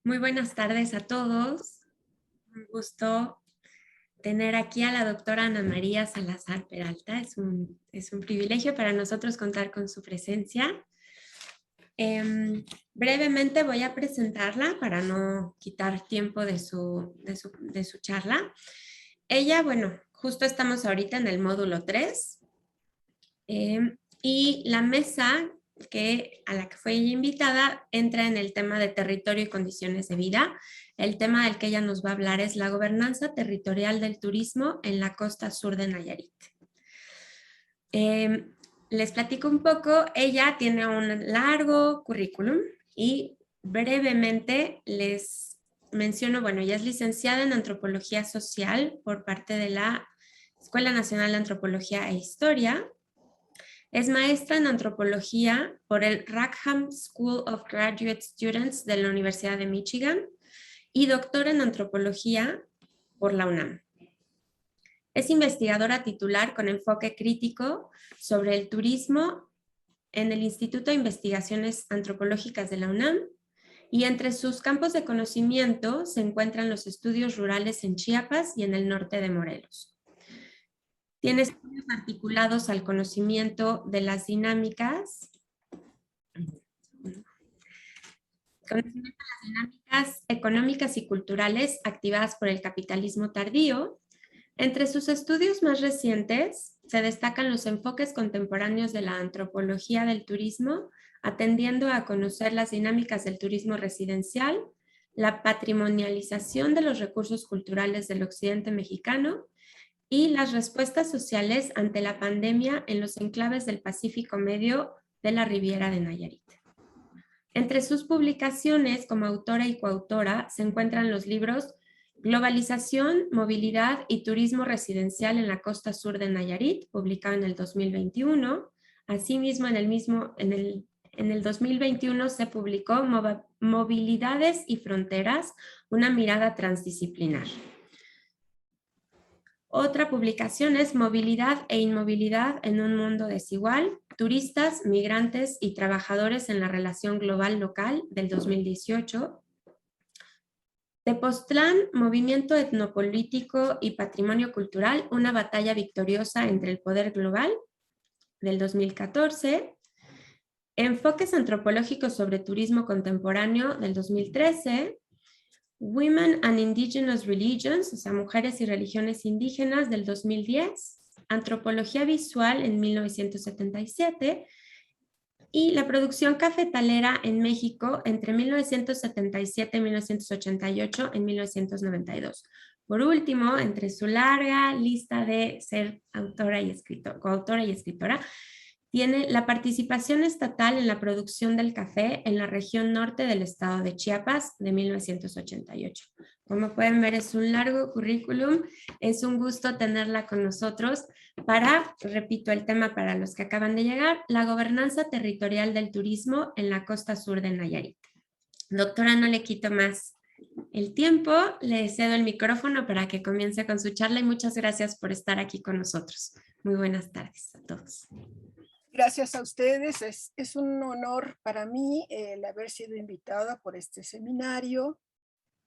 Muy buenas tardes a todos. Un gusto tener aquí a la doctora Ana María Salazar Peralta. Es un privilegio para nosotros contar con su presencia. Brevemente voy a presentarla para no quitar tiempo de su charla. Ella, bueno, justo estamos ahorita en el módulo 3 y la mesa a la que fue ella invitada entra en el tema de territorio y condiciones de vida. El tema del que ella nos va a hablar es la gobernanza territorial del turismo en la costa sur de Nayarit. Les platico un poco, ella tiene un largo currículum y brevemente les menciono, bueno, ella es licenciada en Antropología Social por parte de la Escuela Nacional de Antropología e Historia. Es maestra en antropología por el Rackham School of Graduate Students de la Universidad de Michigan y doctora en antropología por la UNAM. Es investigadora titular con enfoque crítico sobre el turismo en el Instituto de Investigaciones Antropológicas de la UNAM y entre sus campos de conocimiento se encuentran los estudios rurales en Chiapas y en el norte de Morelos. Tiene estudios articulados al conocimiento de las dinámicas económicas y culturales activadas por el capitalismo tardío. Entre sus estudios más recientes se destacan los enfoques contemporáneos de la antropología del turismo, atendiendo a conocer las dinámicas del turismo residencial, la patrimonialización de los recursos culturales del occidente mexicano y las respuestas sociales ante la pandemia en los enclaves del Pacífico Medio de la Riviera de Nayarit. Entre sus publicaciones como autora y coautora se encuentran los libros Globalización, Movilidad y Turismo Residencial en la Costa Sur de Nayarit, publicado en el 2021. Asimismo, en el 2021 se publicó Movilidades y Fronteras, una mirada transdisciplinar. Otra publicación es Movilidad e Inmovilidad en un mundo desigual, turistas, migrantes y trabajadores en la relación global local del 2018. Tepoztlán, Movimiento Etnopolítico y Patrimonio Cultural, una batalla victoriosa entre el poder global del 2014. Enfoques antropológicos sobre turismo contemporáneo del 2013. Women and Indigenous Religions, o sea, Mujeres y Religiones Indígenas del 2010, Antropología Visual en 1977 y la producción cafetalera en México entre 1977 y 1988 en 1992. Por último, entre su larga lista de ser coautora y escritora, tiene la participación estatal en la producción del café en la región norte del estado de Chiapas de 1988. Como pueden ver, es un largo currículum. Es un gusto tenerla con nosotros para, repito el tema para los que acaban de llegar, la gobernanza territorial del turismo en la costa sur de Nayarit. Doctora, no le quito más el tiempo, le cedo el micrófono para que comience con su charla y muchas gracias por estar aquí con nosotros. Muy buenas tardes a todos. Gracias a ustedes. Es un honor para mí el haber sido invitada por este seminario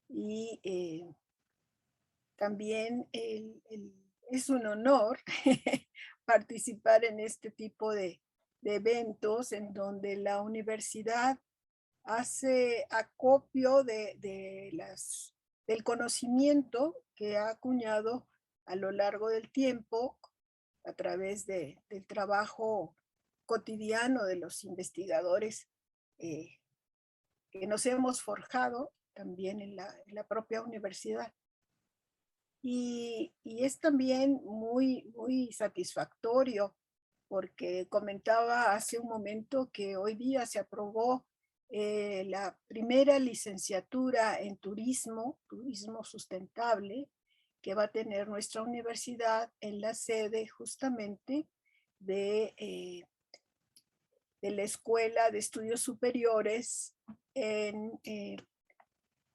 y también es un honor participar en este tipo de eventos en donde la universidad hace acopio del conocimiento que ha acuñado a lo largo del tiempo a través del trabajo cotidiano de los investigadores que nos hemos forjado también en la propia universidad. Y es también muy satisfactorio porque comentaba hace un momento que hoy día se aprobó la primera licenciatura en turismo sustentable, que va a tener nuestra universidad en la sede justamente de la Escuela de Estudios Superiores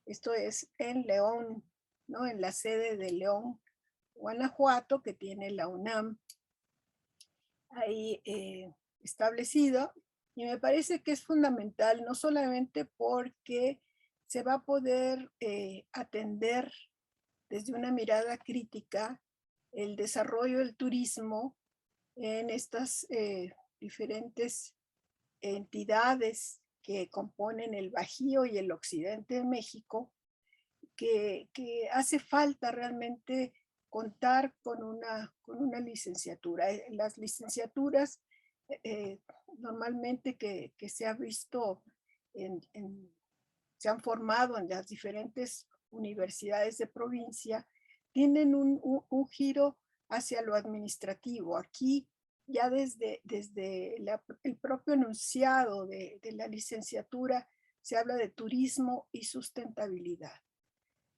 esto es en León, ¿no? En la sede de León, Guanajuato, que tiene la UNAM ahí establecida. Y me parece que es fundamental, no solamente porque se va a poder atender desde una mirada crítica el desarrollo del turismo en estas diferentes entidades que componen el Bajío y el occidente de México, que hace falta realmente contar con una licenciatura. Las licenciaturas normalmente que se ha visto, se han formado en las diferentes universidades de provincia, tienen un giro hacia lo administrativo. Aquí ya desde el propio enunciado de la licenciatura se habla de turismo y sustentabilidad,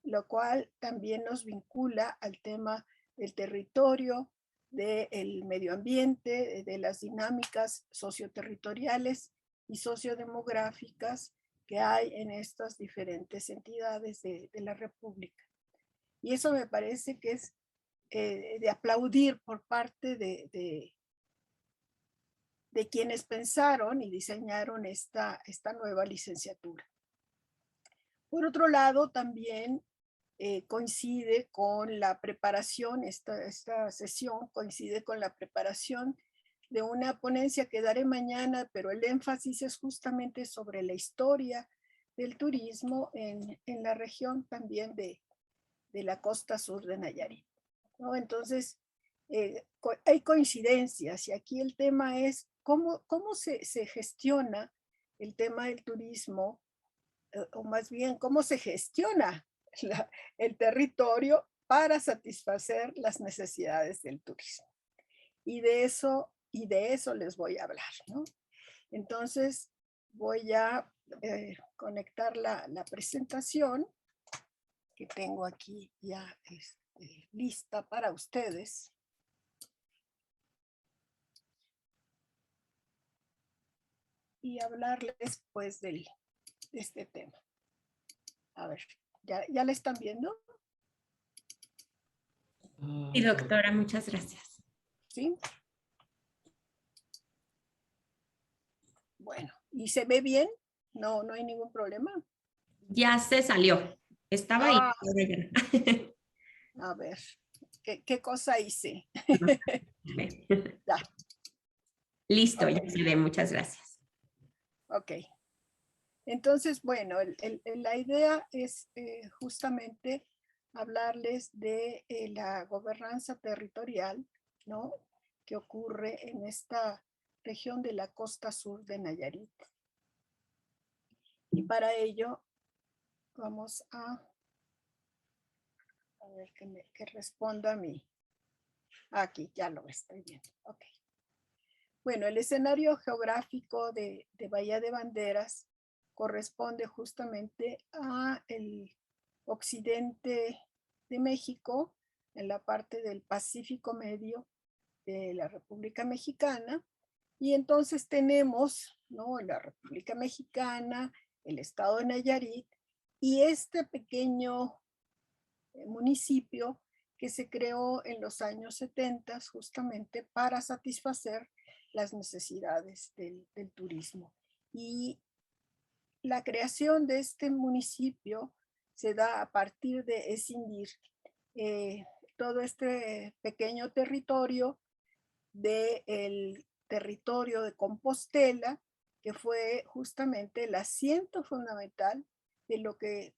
lo cual también nos vincula al tema del territorio, del medio ambiente, de las dinámicas socioterritoriales y sociodemográficas que hay en estas diferentes entidades de la República. Y eso me parece que es de aplaudir por parte de quienes pensaron y diseñaron esta nueva licenciatura. Por otro lado, también coincide con la preparación, esta sesión coincide con la preparación de una ponencia que daré mañana, pero el énfasis es justamente sobre la historia del turismo en la región también de la costa sur de Nayarit, ¿no? Entonces, hay coincidencias y aquí el tema es cómo se gestiona el tema del turismo, o más bien cómo se gestiona el territorio para satisfacer las necesidades del turismo. Y de eso les voy a hablar, ¿no? Entonces, voy a conectar la presentación que tengo aquí ya lista para ustedes. Y hablarles pues de este tema. A ver, ¿ya la están viendo? Sí, doctora, muchas gracias. ¿Sí? Bueno, ¿y se ve bien? No hay ningún problema. Ya se salió. Estaba ahí. A ver, ¿qué cosa hice? Ya. Listo, Okay. ya se ve, muchas gracias. Ok. Entonces, bueno, la idea es justamente hablarles de la gobernanza territorial, ¿no?, que ocurre en esta región de la costa sur de Nayarit. Y para ello vamos a ver que responda a mí. Aquí, ya lo estoy viendo. Ok. Bueno, el escenario geográfico de Bahía de Banderas corresponde justamente a el occidente de México, en la parte del Pacífico Medio de la República Mexicana. Y entonces tenemos, ¿no?, la República Mexicana, el estado de Nayarit y este pequeño municipio que se creó en los años 70 justamente para satisfacer las necesidades del turismo. Y la creación de este municipio se da a partir de escindir todo este pequeño territorio del territorio de Compostela, que fue justamente el asiento fundamental de lo que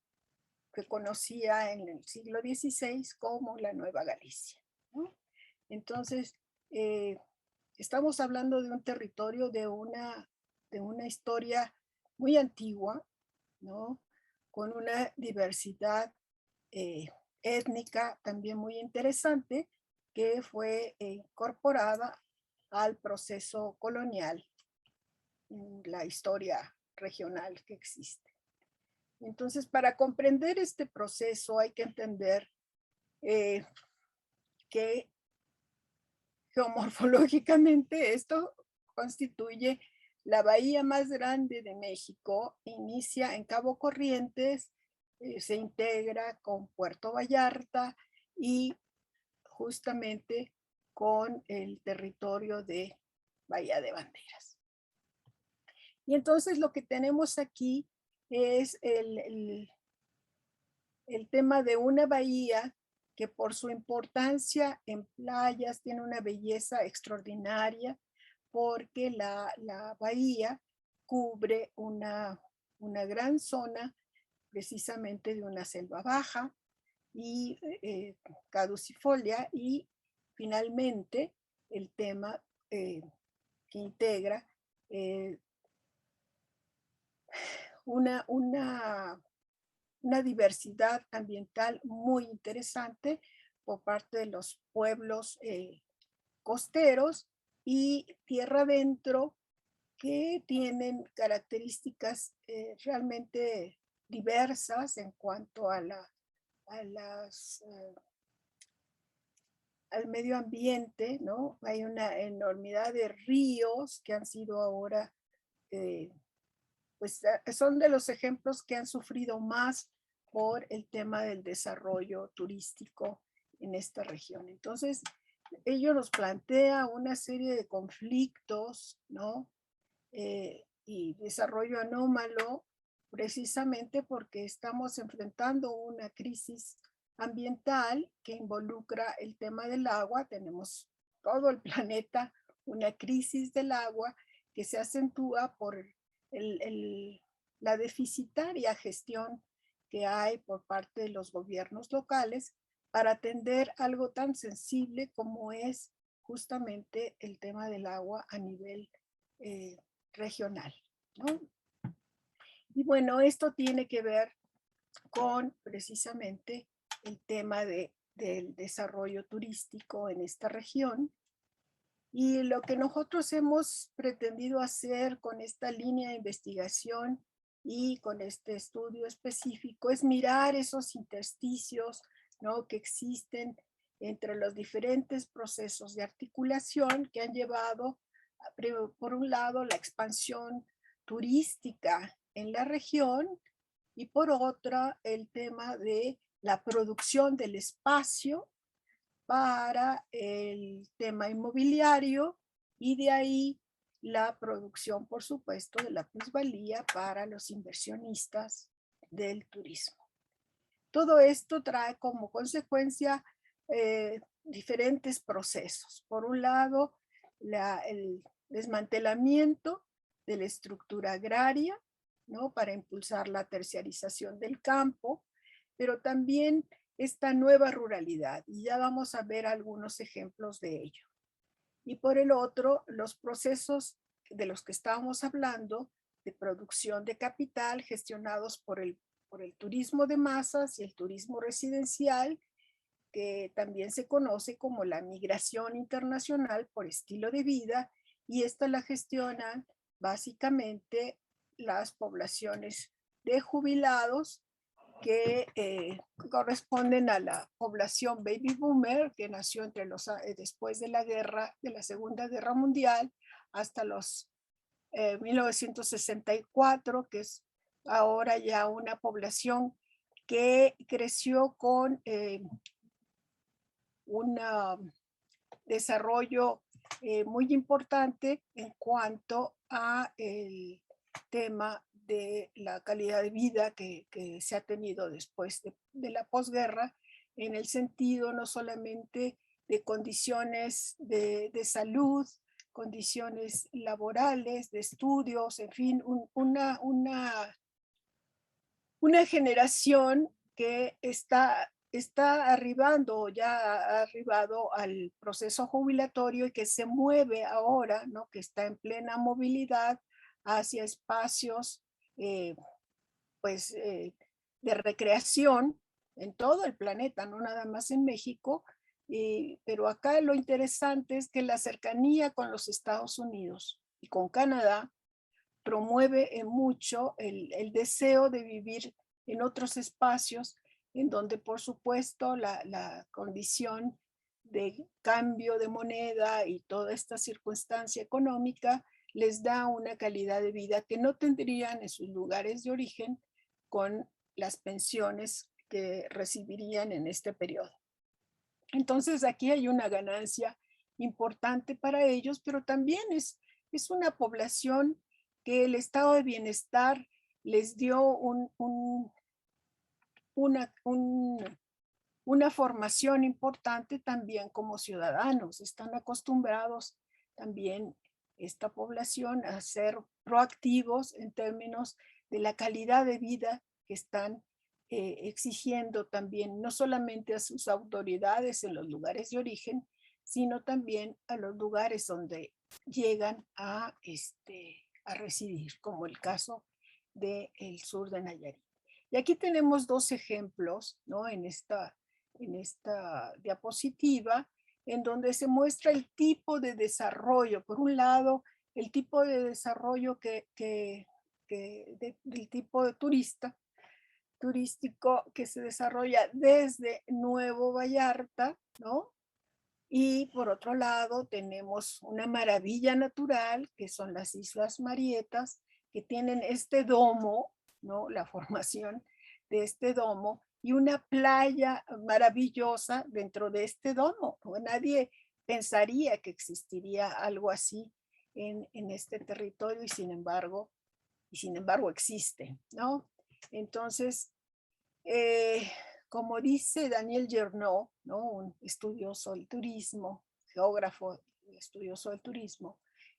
conocía en el siglo XVI como la Nueva Galicia, ¿no? Entonces, estamos hablando de un territorio de una historia muy antigua, ¿no?, con una diversidad étnica también muy interesante que fue incorporada al proceso colonial en la historia regional que existe. Entonces, para comprender este proceso hay que entender que geomorfológicamente esto constituye la bahía más grande de México, inicia en Cabo Corrientes, se integra con Puerto Vallarta y justamente con el territorio de Bahía de Banderas. Y entonces lo que tenemos aquí es el tema de una bahía que por su importancia en playas tiene una belleza extraordinaria, porque la bahía cubre una gran zona precisamente de una selva baja y caducifolia, y finalmente el tema que integra eh, una, una, una diversidad ambiental muy interesante por parte de los pueblos costeros y tierra adentro, que tienen características realmente diversas en cuanto a las, al medio ambiente, ¿no? Hay una enormidad de ríos que han sido ahora, eh, pues son de los ejemplos que han sufrido más por el tema del desarrollo turístico en esta región. Entonces, ello nos plantea una serie de conflictos, ¿no? Y desarrollo anómalo, precisamente porque estamos enfrentando una crisis ambiental que involucra el tema del agua. Tenemos todo el planeta una crisis del agua que se acentúa por la deficitaria gestión que hay por parte de los gobiernos locales para atender algo tan sensible como es justamente el tema del agua a nivel regional, ¿no? Y bueno, esto tiene que ver con precisamente el tema del desarrollo turístico en esta región. Y lo que nosotros hemos pretendido hacer con esta línea de investigación y con este estudio específico es mirar esos intersticios, ¿no?, que existen entre los diferentes procesos de articulación que han llevado, por un lado, la expansión turística en la región, y por otra, el tema de la producción del espacio para el tema inmobiliario, y de ahí la producción, por supuesto, de la plusvalía para los inversionistas del turismo. Todo esto trae como consecuencia diferentes procesos. Por un lado, el desmantelamiento de la estructura agraria, ¿no?, para impulsar la terciarización del campo, pero también esta nueva ruralidad, y ya vamos a ver algunos ejemplos de ello. Y por el otro, los procesos de los que estábamos hablando, de producción de capital gestionados por el turismo de masas y el turismo residencial, que también se conoce como la migración internacional por estilo de vida, y esta la gestionan básicamente las poblaciones de jubilados que corresponden a la población baby boomer, que nació después de la Segunda Guerra Mundial hasta los 1964, que es ahora ya una población que creció con un desarrollo muy importante en cuanto a el tema de la calidad de vida que se ha tenido después de la posguerra, en el sentido no solamente de condiciones de salud, condiciones laborales, de estudios, en fin, una generación que está arribando, ya ha arribado al proceso jubilatorio, y que se mueve ahora, ¿no?, que está en plena movilidad hacia espacios pues de recreación en todo el planeta, no nada más en México. Pero acá lo interesante es que la cercanía con los Estados Unidos y con Canadá promueve mucho el deseo de vivir en otros espacios, en donde por supuesto la condición de cambio de moneda y toda esta circunstancia económica les da una calidad de vida que no tendrían en sus lugares de origen con las pensiones que recibirían en este periodo. Entonces aquí hay una ganancia importante para ellos, pero también es una población que el estado de bienestar les dio una formación importante también como ciudadanos. Están acostumbrados también esta población a ser proactivos en términos de la calidad de vida que están exigiendo también, no solamente a sus autoridades en los lugares de origen, sino también a los lugares donde llegan a residir, como el caso del sur de Nayarit. Y aquí tenemos dos ejemplos, ¿no? En esta diapositiva, en donde se muestra el tipo de desarrollo. Por un lado, el tipo de desarrollo del tipo de turístico que se desarrolla desde Nuevo Vallarta, ¿no? Y por otro lado tenemos una maravilla natural que son las Islas Marietas, que tienen este domo, ¿no? La formación de este domo y una playa maravillosa dentro de este domo. Nadie pensaría que existiría algo así en este territorio y sin embargo existe, ¿no? Entonces, como dice Daniel Gernot, ¿no? Un estudioso del turismo, geógrafo estudioso del turismo,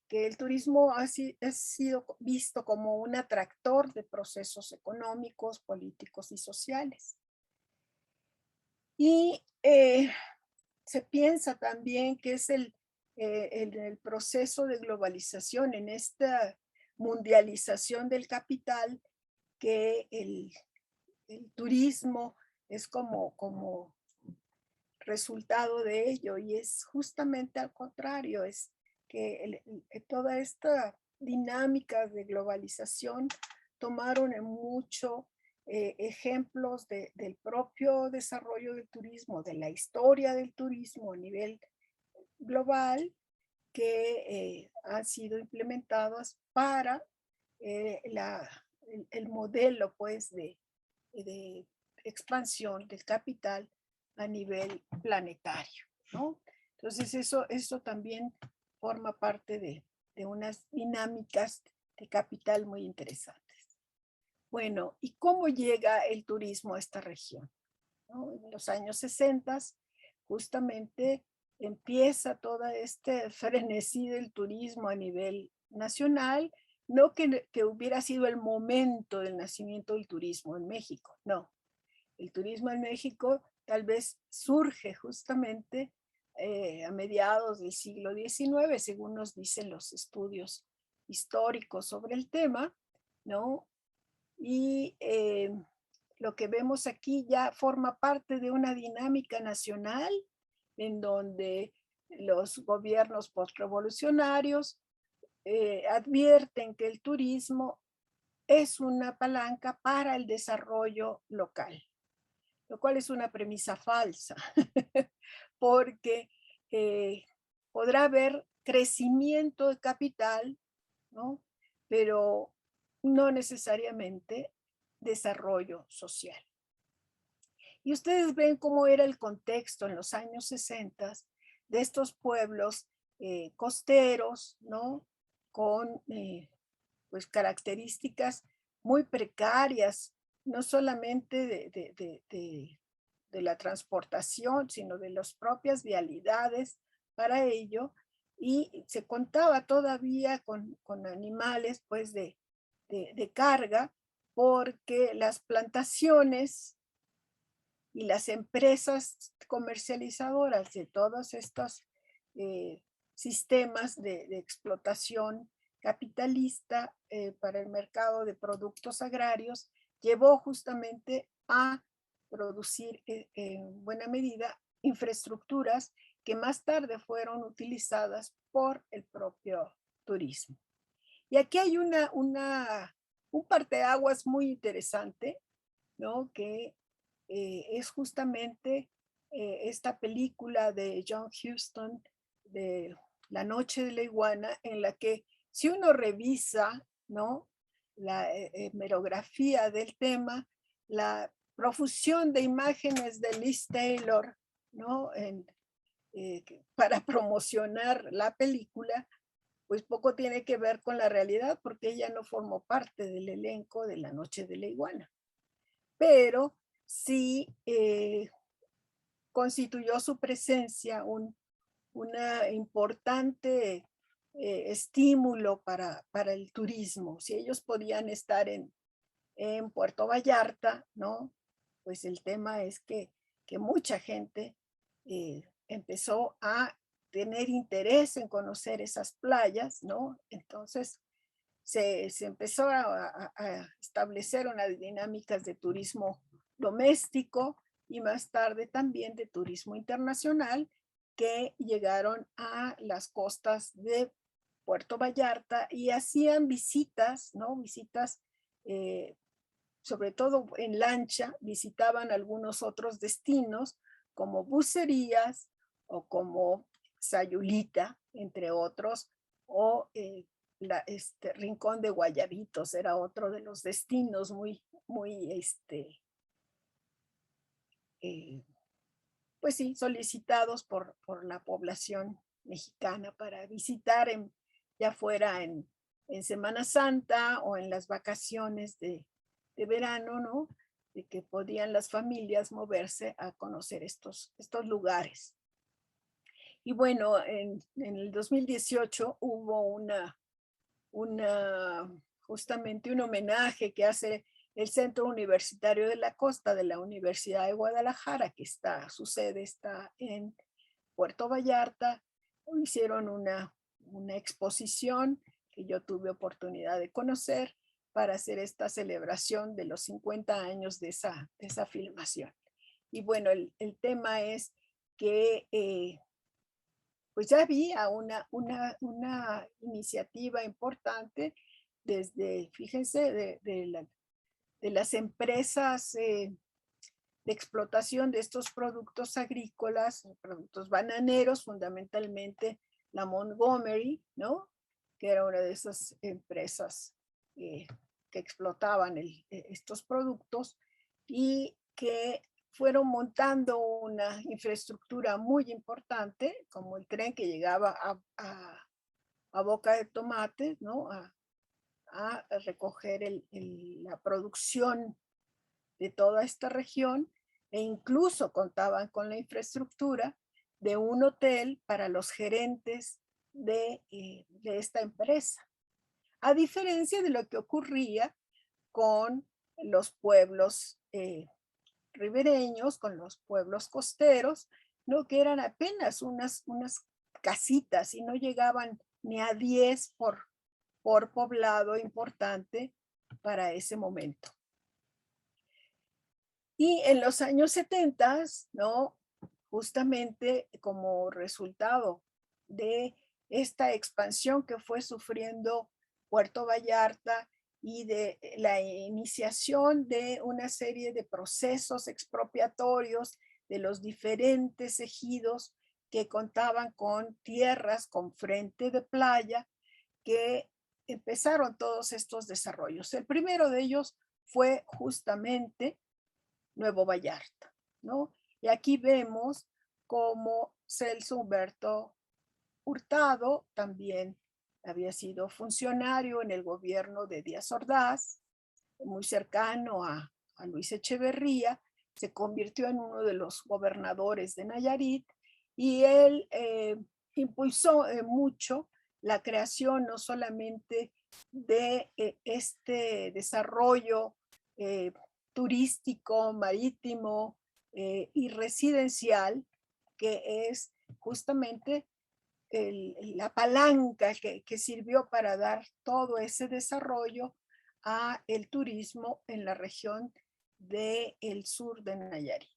que el turismo ha sido visto como un atractor de procesos económicos, políticos y sociales. Y se piensa también que es el proceso de globalización, en esta mundialización del capital, que el turismo es como resultado de ello, y es justamente al contrario, es que toda esta dinámica de globalización tomaron en mucho ejemplos del propio desarrollo del turismo, de la historia del turismo a nivel global, que han sido implementadas para el modelo, pues, de expansión del capital a nivel planetario, ¿no? Entonces eso también forma parte de unas dinámicas de capital muy interesantes. Bueno, ¿y cómo llega el turismo a esta región? ¿No? En los años 60, justamente empieza todo este frenesí del turismo a nivel nacional, no que hubiera sido el momento del nacimiento del turismo en México, no. El turismo en México tal vez surge justamente a mediados del siglo XIX, según nos dicen los estudios históricos sobre el tema, ¿no? Y lo que vemos aquí ya forma parte de una dinámica nacional en donde los gobiernos postrevolucionarios advierten que el turismo es una palanca para el desarrollo local, lo cual es una premisa falsa, porque podrá haber crecimiento de capital, ¿no? Pero no necesariamente desarrollo social. Y ustedes ven cómo era el contexto en los años 60 de estos pueblos costeros, ¿no? Con pues características muy precarias, no solamente de la transportación, sino de las propias vialidades para ello, y se contaba todavía con animales pues de carga, porque las plantaciones y las empresas comercializadoras de todos estos sistemas de explotación capitalista para el mercado de productos agrarios llevó justamente a producir en buena medida infraestructuras que más tarde fueron utilizadas por el propio turismo. Y aquí hay un parteaguas muy interesante, ¿no? Que es justamente esta película de John Huston, de La Noche de la Iguana, en la que si uno revisa, ¿no? La hemerografía del tema, la profusión de imágenes de Liz Taylor, ¿no? Para promocionar la película, pues poco tiene que ver con la realidad porque ella no formó parte del elenco de La Noche de la Iguana, pero sí constituyó su presencia una importante estímulo para el turismo. Si ellos podían estar en Puerto Vallarta, ¿no? Pues el tema es que mucha gente empezó a tener interés en conocer esas playas, ¿no? Entonces se empezó a establecer unas dinámicas de turismo doméstico y más tarde también de turismo internacional que llegaron a las costas de Puerto Vallarta y hacían visitas, ¿no? Visitas, eh, sobre todo en lancha, visitaban algunos otros destinos como Bucerías o como Sayulita, entre otros, o Rincón de Guayabitos era otro de los destinos muy, eh, pues sí, solicitados por la población mexicana para visitar, ya fuera en Semana Santa o en las vacaciones de verano, ¿no? De que podían las familias moverse a conocer estos lugares. Y bueno, en el 2018 hubo justamente un homenaje que hace el Centro Universitario de la Costa de la Universidad de Guadalajara, que su sede está en Puerto Vallarta. Hicieron una exposición que yo tuve oportunidad de conocer para hacer esta celebración de los 50 años de esa filmación. Y bueno, el tema es que pues ya había una iniciativa importante desde, fíjense, de las empresas de explotación de estos productos agrícolas, productos bananeros, fundamentalmente la Montgomery, ¿no? Que era una de esas empresas que explotaban estos productos y que fueron montando una infraestructura muy importante, como el tren que llegaba a Boca de Tomate, ¿no? A recoger la producción de toda esta región e incluso contaban con la infraestructura de un hotel para los gerentes de esta empresa. A diferencia de lo que ocurría con los pueblos ribereños, con los pueblos costeros, ¿no? Que eran apenas unas casitas y no llegaban ni a 10 por poblado importante para ese momento. Y en los años 70, ¿no? Justamente como resultado de esta expansión que fue sufriendo Puerto Vallarta y de la iniciación de una serie de procesos expropiatorios de los diferentes ejidos que contaban con tierras con frente de playa, que empezaron todos estos desarrollos. El primero de ellos fue justamente Nuevo Vallarta, ¿no? Y aquí vemos cómo Celso Humberto Hurtado también había sido funcionario en el gobierno de Díaz Ordaz, muy cercano a Luis Echeverría, se convirtió en uno de los gobernadores de Nayarit y él impulsó mucho la creación no solamente de este desarrollo turístico, marítimo y residencial, que es justamente la palanca que sirvió para dar todo ese desarrollo a el turismo en la región del sur de Nayarit.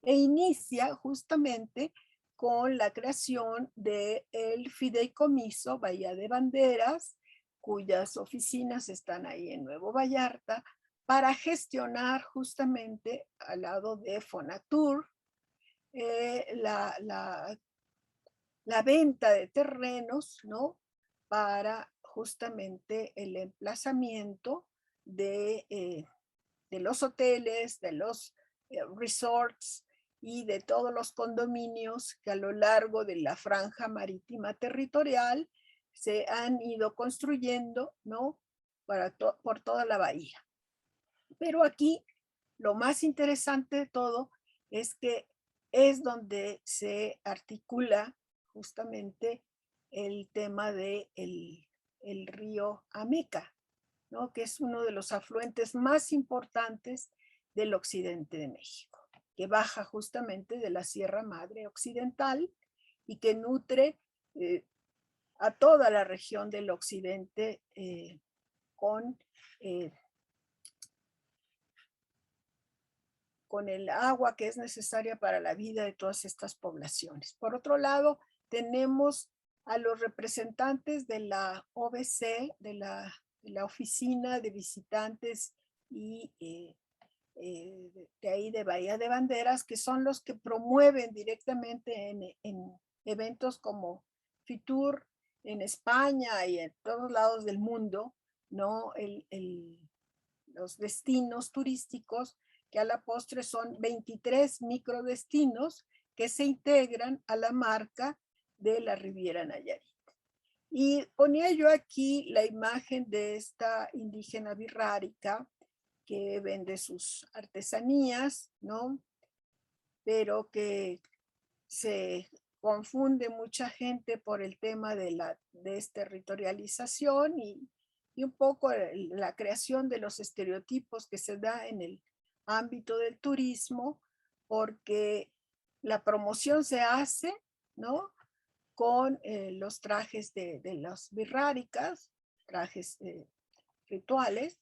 E inicia justamente con la creación del Fideicomiso Bahía de Banderas, cuyas oficinas están ahí en Nuevo Vallarta, para gestionar justamente al lado de Fonatur la venta de terrenos, ¿no? Para justamente el emplazamiento de los hoteles, de los resorts y de todos los condominios que a lo largo de la franja marítima territorial se han ido construyendo, ¿no? Por toda la bahía. Pero aquí lo más interesante de todo es que es donde se articula justamente el tema de el río Ameca, ¿no? Que es uno de los afluentes más importantes del occidente de México, que baja justamente de la Sierra Madre Occidental y que nutre a toda la región del occidente con, eh, con el agua que es necesaria para la vida de todas estas poblaciones. Por otro lado, tenemos a los representantes de la OBC, de la Oficina de Visitantes y de ahí de Bahía de Banderas, que son los que promueven directamente en eventos como Fitur en España y en todos lados del mundo, ¿no? Los destinos turísticos, que a la postre son 23 microdestinos que se integran a la marca de la Riviera Nayarit. Y ponía yo aquí la imagen de esta indígena birrárica que vende sus artesanías, ¿no? Pero que se confunde mucha gente por el tema de la desterritorialización y un poco la creación de los estereotipos que se da en el ámbito del turismo, porque la promoción se hace, ¿no? Con los trajes de las birráricas, trajes rituales,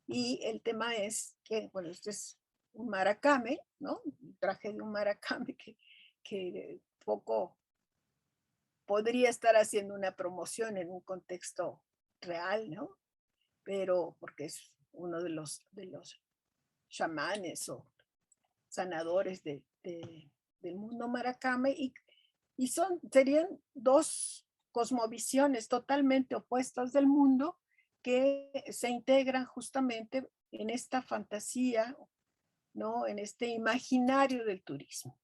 y el tema es que, bueno, este es un maracame, ¿no? Un traje de un maracame que poco podría estar haciendo una promoción en un contexto real, ¿no? Pero porque es uno de los chamanes o sanadores del mundo maracame y serían dos cosmovisiones totalmente opuestas del mundo que se integran justamente en esta fantasía, ¿no? En este imaginario del turismo.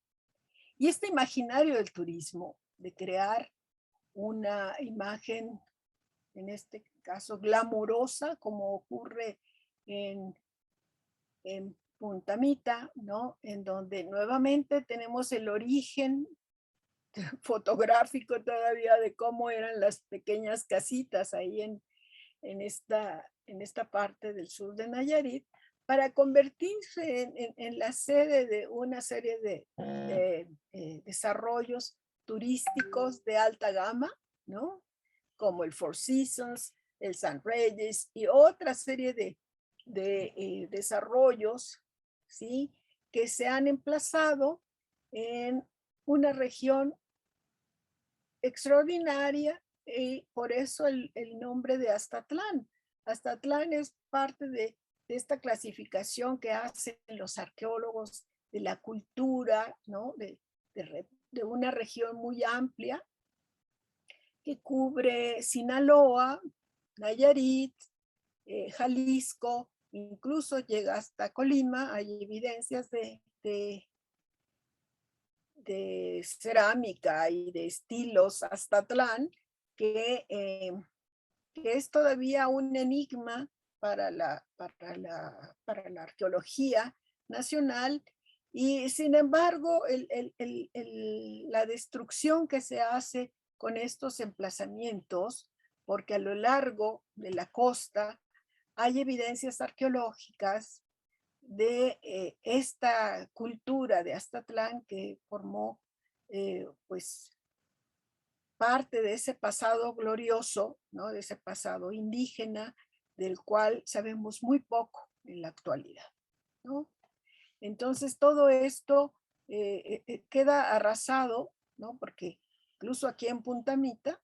Y este imaginario del turismo, de crear una imagen, en este caso glamurosa, como ocurre en Punta Mita, ¿no? En donde nuevamente tenemos el origen fotográfico todavía de cómo eran las pequeñas casitas ahí en esta parte del sur de Nayarit, para convertirse en la sede de una serie de desarrollos turísticos de alta gama, ¿no? Como el Four Seasons, el San Reyes y otra serie de desarrollos, ¿sí? Que se han emplazado en una región extraordinaria y por eso el nombre de Aztatlán. Aztatlán es parte de esta clasificación que hacen los arqueólogos de la cultura, ¿no? De una región muy amplia que cubre Sinaloa, Nayarit, Jalisco, incluso llega hasta Colima. Hay evidencias de cerámica y de estilos Aztatlán que es todavía un enigma para la arqueología nacional y sin embargo la destrucción que se hace con estos emplazamientos, porque a lo largo de la costa hay evidencias arqueológicas de esta cultura de Aztatlán que formó pues parte de ese pasado glorioso, ¿no? De ese pasado indígena del cual sabemos muy poco en la actualidad, ¿no? Entonces todo esto queda arrasado, ¿no? Porque incluso aquí en Punta Mita,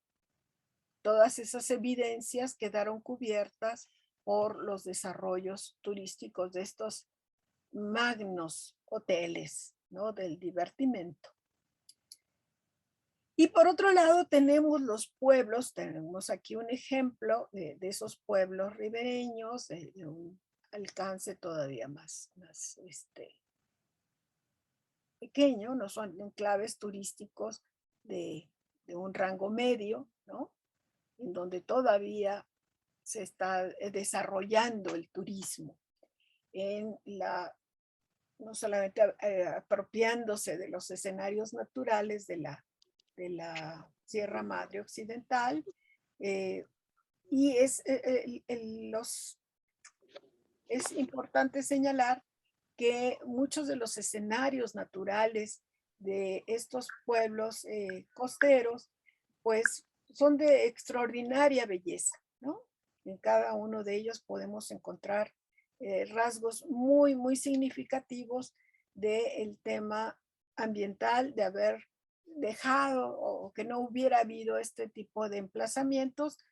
todas esas evidencias quedaron cubiertas por los desarrollos turísticos de estos magnos hoteles, ¿no? Del divertimento. Y por otro lado tenemos los pueblos, tenemos aquí un ejemplo de esos pueblos ribereños, de un alcance todavía más pequeño, no son enclaves turísticos de un rango medio, ¿no? en donde todavía se está desarrollando el turismo, no solamente apropiándose de los escenarios naturales de la Sierra Madre Occidental, y es importante señalar que muchos de los escenarios naturales de estos pueblos costeros, pues son de extraordinaria belleza, ¿no? En cada uno de ellos podemos encontrar rasgos muy, muy significativos del tema ambiental, de haber dejado o que no hubiera habido este tipo de emplazamientos,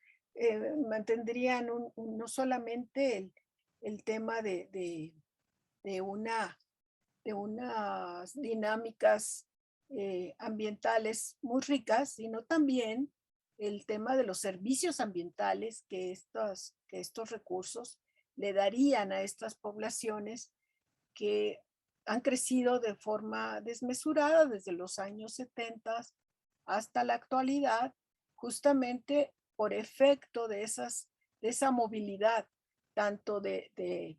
mantendrían no solamente el tema de unas dinámicas ambientales muy ricas, sino también el tema de los servicios ambientales que estos recursos le darían a estas poblaciones que han crecido de forma desmesurada desde los años 70 hasta la actualidad, justamente por efecto de esa movilidad, tanto de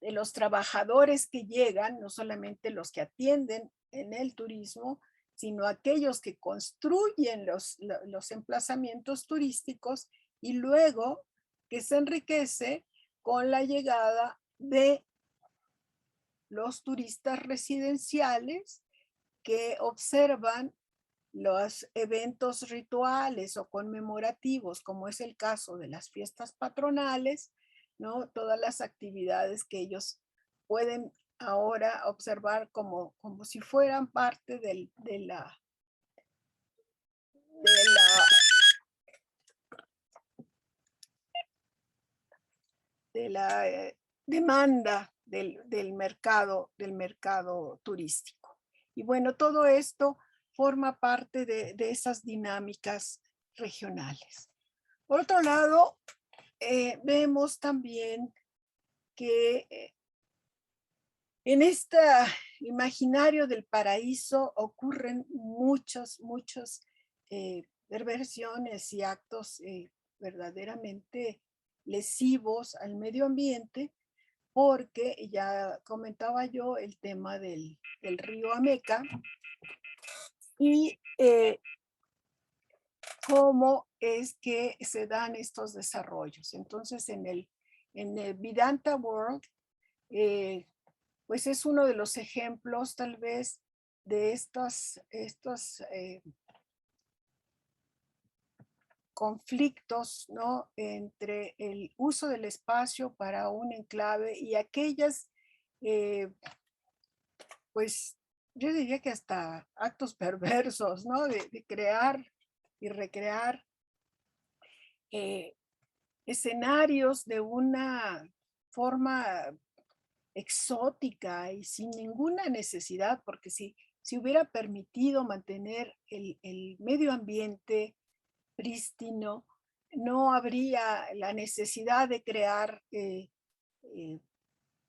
los trabajadores que llegan, no solamente los que atienden en el turismo, sino aquellos que construyen los emplazamientos turísticos y luego que se enriquece con la llegada de los turistas residenciales que observan los eventos rituales o conmemorativos, como es el caso de las fiestas patronales, ¿no? Todas las actividades que ellos pueden ahora observar como si fueran parte de la demanda del mercado turístico. Y bueno, todo esto forma parte de esas dinámicas regionales. Por otro lado, vemos también que en este imaginario del paraíso ocurren muchas perversiones y actos verdaderamente lesivos al medio ambiente, porque ya comentaba yo el tema del río Ameca y cómo es que se dan estos desarrollos. Entonces, en el Vidanta World, pues es uno de los ejemplos tal vez de estos conflictos, ¿no? Entre el uso del espacio para un enclave y aquellas, pues yo diría que hasta actos perversos, ¿no? De crear y recrear escenarios de una forma exótica y sin ninguna necesidad, porque si hubiera permitido mantener el medio ambiente prístino, no habría la necesidad de crear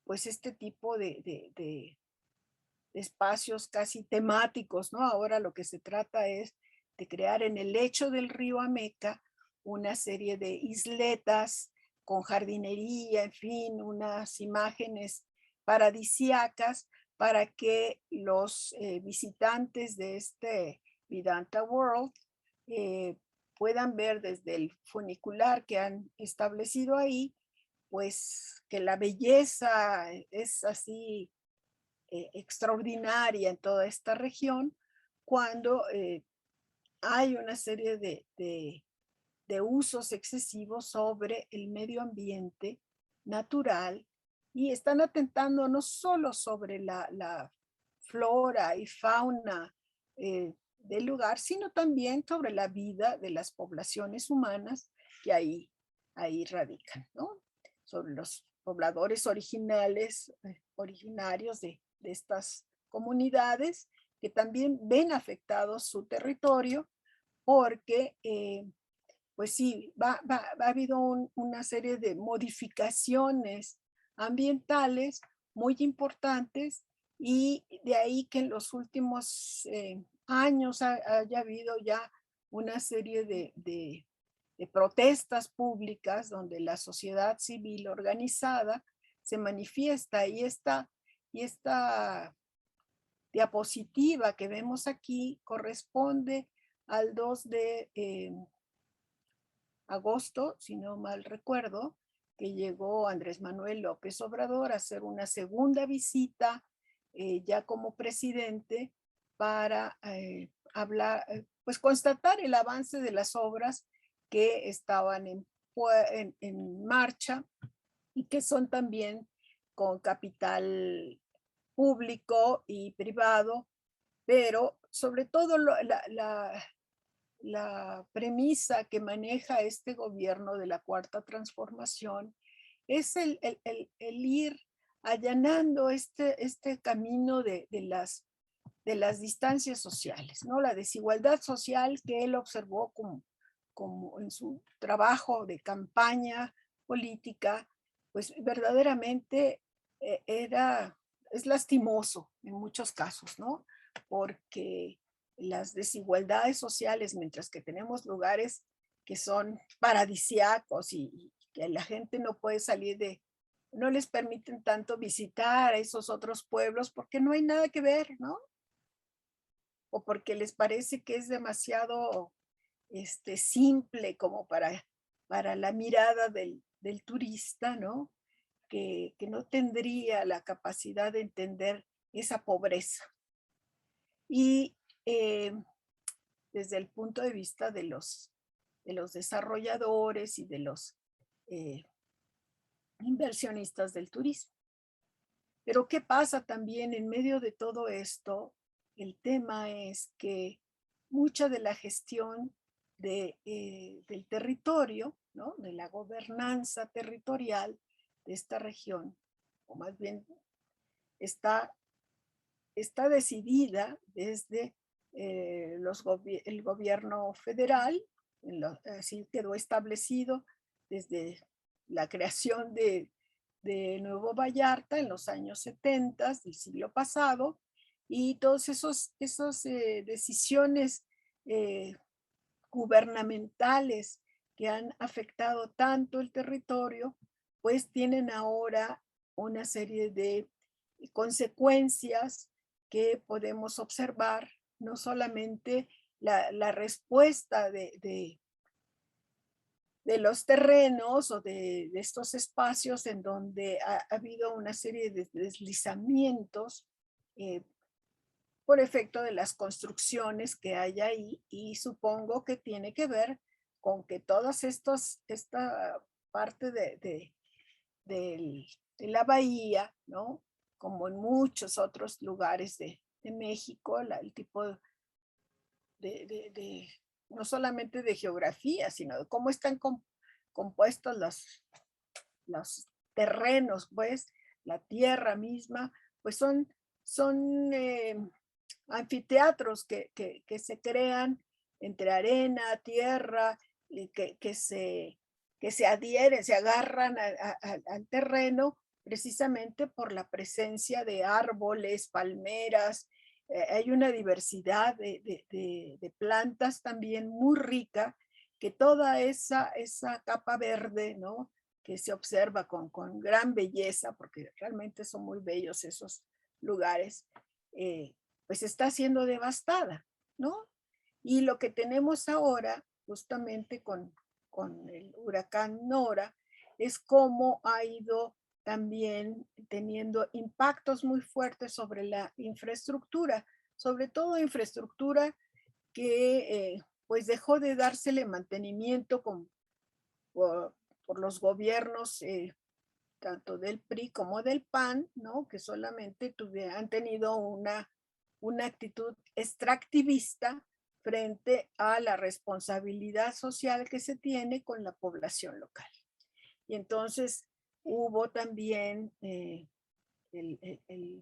pues este tipo de espacios casi temáticos, ¿no? Ahora lo que se trata es de crear en el lecho del río Ameca una serie de isletas con jardinería, en fin, unas imágenes paradisíacas para que los visitantes de este Vidanta World puedan ver desde el funicular que han establecido ahí, pues que la belleza es así extraordinaria en toda esta región, cuando hay una serie de usos excesivos sobre el medio ambiente natural y están atentando no solo sobre la flora y fauna del lugar, sino también sobre la vida de las poblaciones humanas que ahí radican, ¿no? Sobre los pobladores originarios de estas comunidades que también ven afectado su territorio porque pues sí, ha habido una serie de modificaciones ambientales muy importantes y de ahí que en los últimos años haya habido ya una serie de protestas públicas donde la sociedad civil organizada se manifiesta, y esta diapositiva que vemos aquí corresponde al 2 de agosto, si no mal recuerdo, que llegó Andrés Manuel López Obrador a hacer una segunda visita ya como presidente para hablar, pues constatar el avance de las obras que estaban en marcha y que son también con capital público y privado, pero sobre todo la premisa que maneja este gobierno de la Cuarta Transformación es el ir allanando este camino de las distancias sociales, ¿no? La desigualdad social que él observó como en su trabajo de campaña política, pues verdaderamente es lastimoso en muchos casos, ¿no? Porque las desigualdades sociales, mientras que tenemos lugares que son paradisíacos y que la gente no puede salir no les permiten tanto visitar a esos otros pueblos porque no hay nada que ver, ¿no? O porque les parece que es demasiado simple como para la mirada del turista, ¿no? Que no tendría la capacidad de entender esa pobreza. Y desde el punto de vista de los desarrolladores y de los inversionistas del turismo. Pero ¿qué pasa también en medio de todo esto? El tema es que mucha de la gestión del territorio, ¿no? De la gobernanza territorial de esta región, o más bien está decidida desde el gobierno federal, así quedó establecido desde la creación de Nuevo Vallarta en los años 70 del siglo pasado, y todas esas decisiones gubernamentales que han afectado tanto el territorio, pues tienen ahora una serie de consecuencias que podemos observar, no solamente la respuesta de los terrenos o de estos espacios en donde ha habido una serie de deslizamientos por efecto de las construcciones que hay ahí, y supongo que tiene que ver con que esta parte de la bahía, ¿no? Como en muchos otros lugares de México, el tipo de no solamente de geografía, sino de cómo están compuestos los terrenos, pues, la tierra misma, pues son anfiteatros que se crean entre arena, tierra, y que se adhieren, se agarran al terreno precisamente por la presencia de árboles, palmeras. Hay una diversidad de plantas también muy rica, que toda esa capa verde, ¿no? Que se observa con gran belleza, porque realmente son muy bellos esos lugares, pues está siendo devastada, ¿no? Y lo que tenemos ahora, justamente con el huracán Nora, es cómo ha ido también teniendo impactos muy fuertes sobre la infraestructura, sobre todo infraestructura que pues dejó de dársele mantenimiento por los gobiernos tanto del PRI como del PAN, ¿no? Que solamente han tenido una actitud extractivista frente a la responsabilidad social que se tiene con la población local. Y entonces hubo también el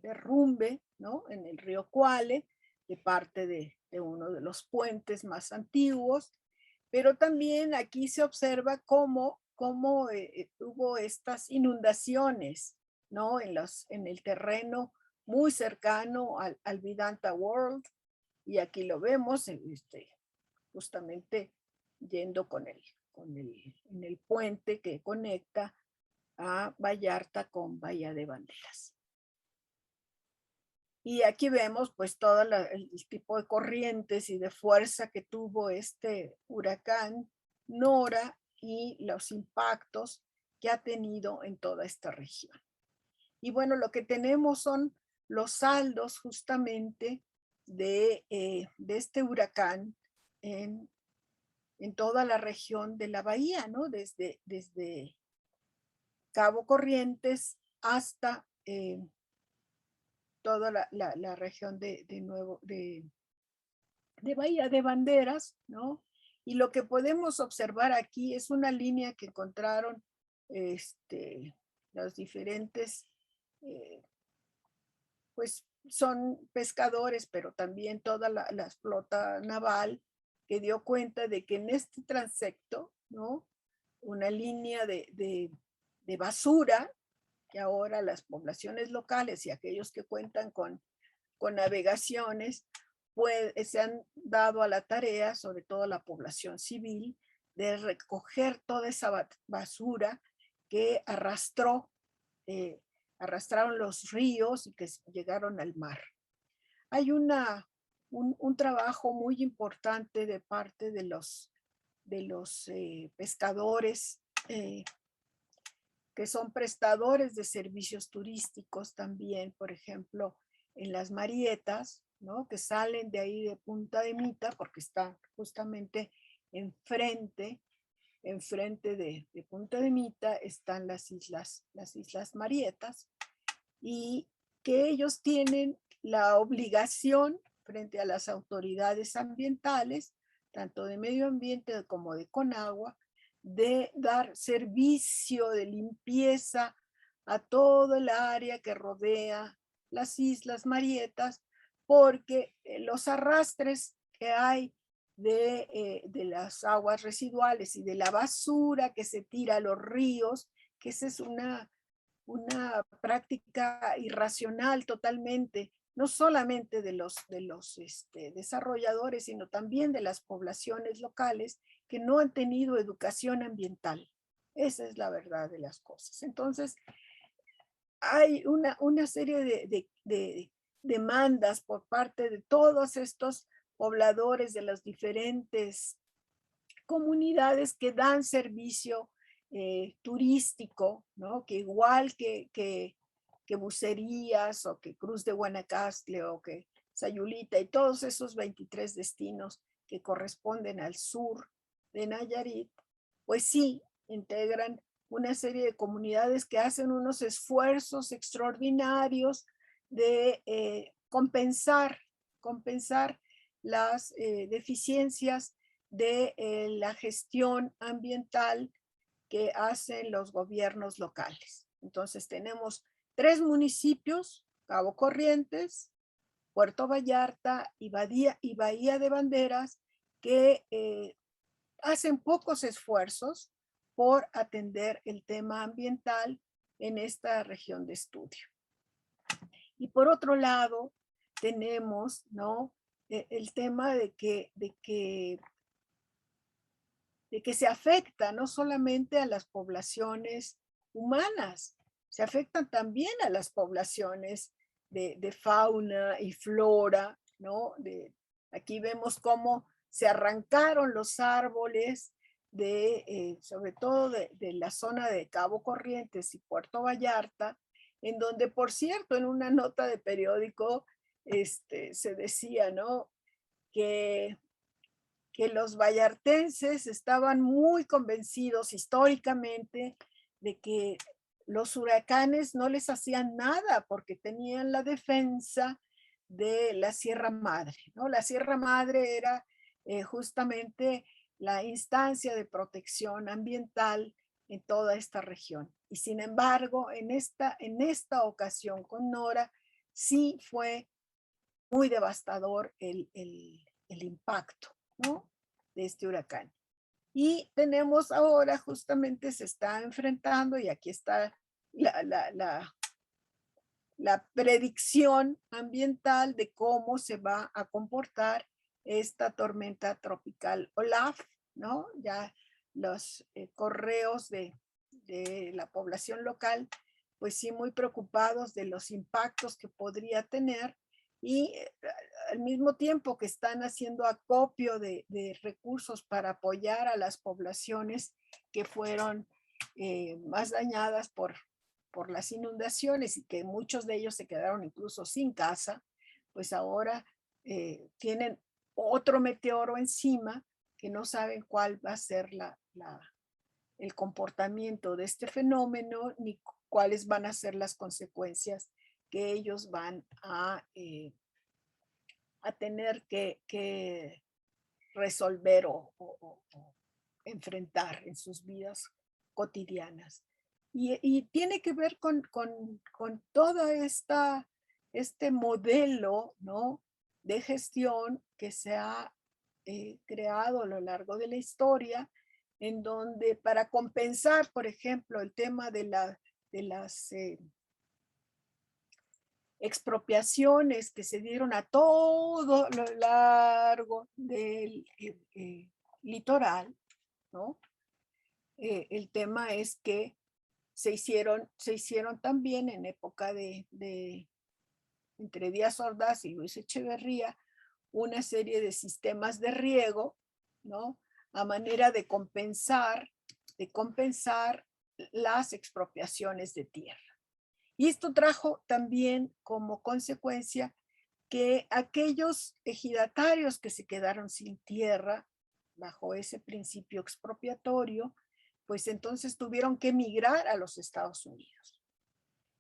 derrumbe, ¿no? En el río Cuale, de parte de uno de los puentes más antiguos, pero también aquí se observa cómo hubo estas inundaciones, ¿no? En el terreno muy cercano al Vidanta World, y aquí lo vemos, justamente yendo en el puente que conecta a Vallarta con Bahía de Banderas. Y aquí vemos pues todo el tipo de corrientes y de fuerza que tuvo este huracán Nora y los impactos que ha tenido en toda esta región. Y bueno, lo que tenemos son los saldos justamente de este huracán en toda la región de la bahía, ¿no? Desde Cabo Corrientes hasta toda la región de Bahía de Banderas, ¿no? Y lo que podemos observar aquí es una línea que encontraron los diferentes, pues son pescadores, pero también toda la flota naval, que dio cuenta de que en este transecto, ¿no? Una línea de basura, que ahora las poblaciones locales y aquellos que cuentan con navegaciones, pues se han dado a la tarea, sobre todo la población civil, de recoger toda esa basura que arrastraron los ríos y que llegaron al mar. Hay un trabajo muy importante de parte de los pescadores que son prestadores de servicios turísticos también, por ejemplo, en las Marietas, ¿no? Que salen de ahí de Punta de Mita, porque está justamente enfrente de Punta de Mita están las islas Marietas, y que ellos tienen la obligación frente a las autoridades ambientales, tanto de medio ambiente como de Conagua, de dar servicio de limpieza a todo el área que rodea las islas Marietas, porque los arrastres que hay de las aguas residuales y de la basura que se tira a los ríos, que esa es una práctica irracional totalmente, no solamente de los desarrolladores, sino también de las poblaciones locales que no han tenido educación ambiental. Esa es la verdad de las cosas. Entonces, hay una serie de demandas por parte de todos estos pobladores de las diferentes comunidades que dan servicio turístico, ¿no? Que igual que Bucerías o que Cruz de Guanacaste o que Sayulita y todos esos 23 destinos que corresponden al sur de Nayarit, pues sí, integran una serie de comunidades que hacen unos esfuerzos extraordinarios de compensar las deficiencias de la gestión ambiental que hacen los gobiernos locales. Entonces tenemos 3 municipios, Cabo Corrientes, Puerto Vallarta y Bahía de Banderas, que hacen pocos esfuerzos por atender el tema ambiental en esta región de estudio. Y por otro lado, tenemos, ¿no? El tema de que se afecta no solamente a las poblaciones humanas, se afectan también a las poblaciones de fauna y flora, ¿no? Aquí vemos cómo se arrancaron los árboles sobre todo de la zona de Cabo Corrientes y Puerto Vallarta, en donde, por cierto, en una nota de periódico se decía, ¿no? Que los vallartenses estaban muy convencidos históricamente de que los huracanes no les hacían nada porque tenían la defensa de la Sierra Madre, ¿no? La Sierra Madre era justamente la instancia de protección ambiental en toda esta región. Y sin embargo, en esta ocasión con Nora, sí fue muy devastador el impacto, ¿no? De este huracán. Y tenemos ahora, justamente se está enfrentando, y aquí está la predicción ambiental de cómo se va a comportar esta tormenta tropical Olaf, ¿no? Ya los correos de la población local, pues sí, muy preocupados de los impactos que podría tener y al mismo tiempo que están haciendo acopio de recursos para apoyar a las poblaciones que fueron más dañadas por las inundaciones y que muchos de ellos se quedaron incluso sin casa, pues ahora tienen otro meteoro encima que no saben cuál va a ser el comportamiento de este fenómeno ni cuáles van a ser las consecuencias que ellos van a tener que resolver o enfrentar en sus vidas cotidianas. Y tiene que ver con toda este modelo, ¿no?, de gestión que se ha creado a lo largo de la historia, en donde para compensar, por ejemplo, el tema de las expropiaciones que se dieron a todo lo largo del litoral, ¿no? El tema es que se hicieron también en época entre Díaz Ordaz y Luis Echeverría una serie de sistemas de riego, ¿no?, a manera de compensar las expropiaciones de tierra. Y esto trajo también como consecuencia que aquellos ejidatarios que se quedaron sin tierra bajo ese principio expropiatorio, pues entonces tuvieron que emigrar a los Estados Unidos.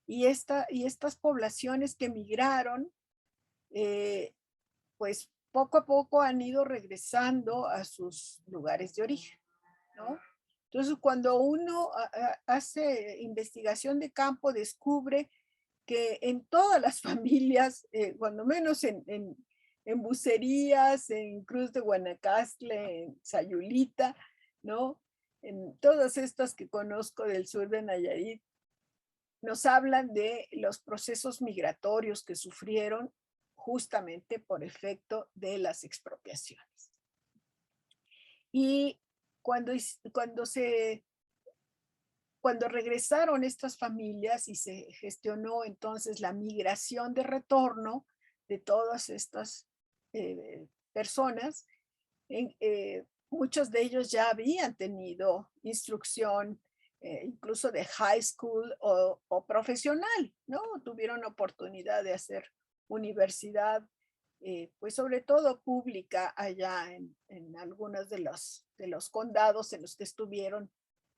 Y estas poblaciones que emigraron, pues poco a poco han ido regresando a sus lugares de origen, ¿no? Entonces, cuando uno hace investigación de campo, descubre que en todas las familias, cuando menos en Bucerías, en Cruz de Guanacaste, en Sayulita, ¿no?, en todas estas que conozco del sur de Nayarit, nos hablan de los procesos migratorios que sufrieron justamente por efecto de las expropiaciones. Y cuando regresaron estas familias y se gestionó entonces la migración de retorno de todas estas personas, muchos de ellos ya habían tenido instrucción incluso de high school o profesional, ¿no? Tuvieron oportunidad de hacer universidad, pues sobre todo pública allá en algunos de los condados en los que estuvieron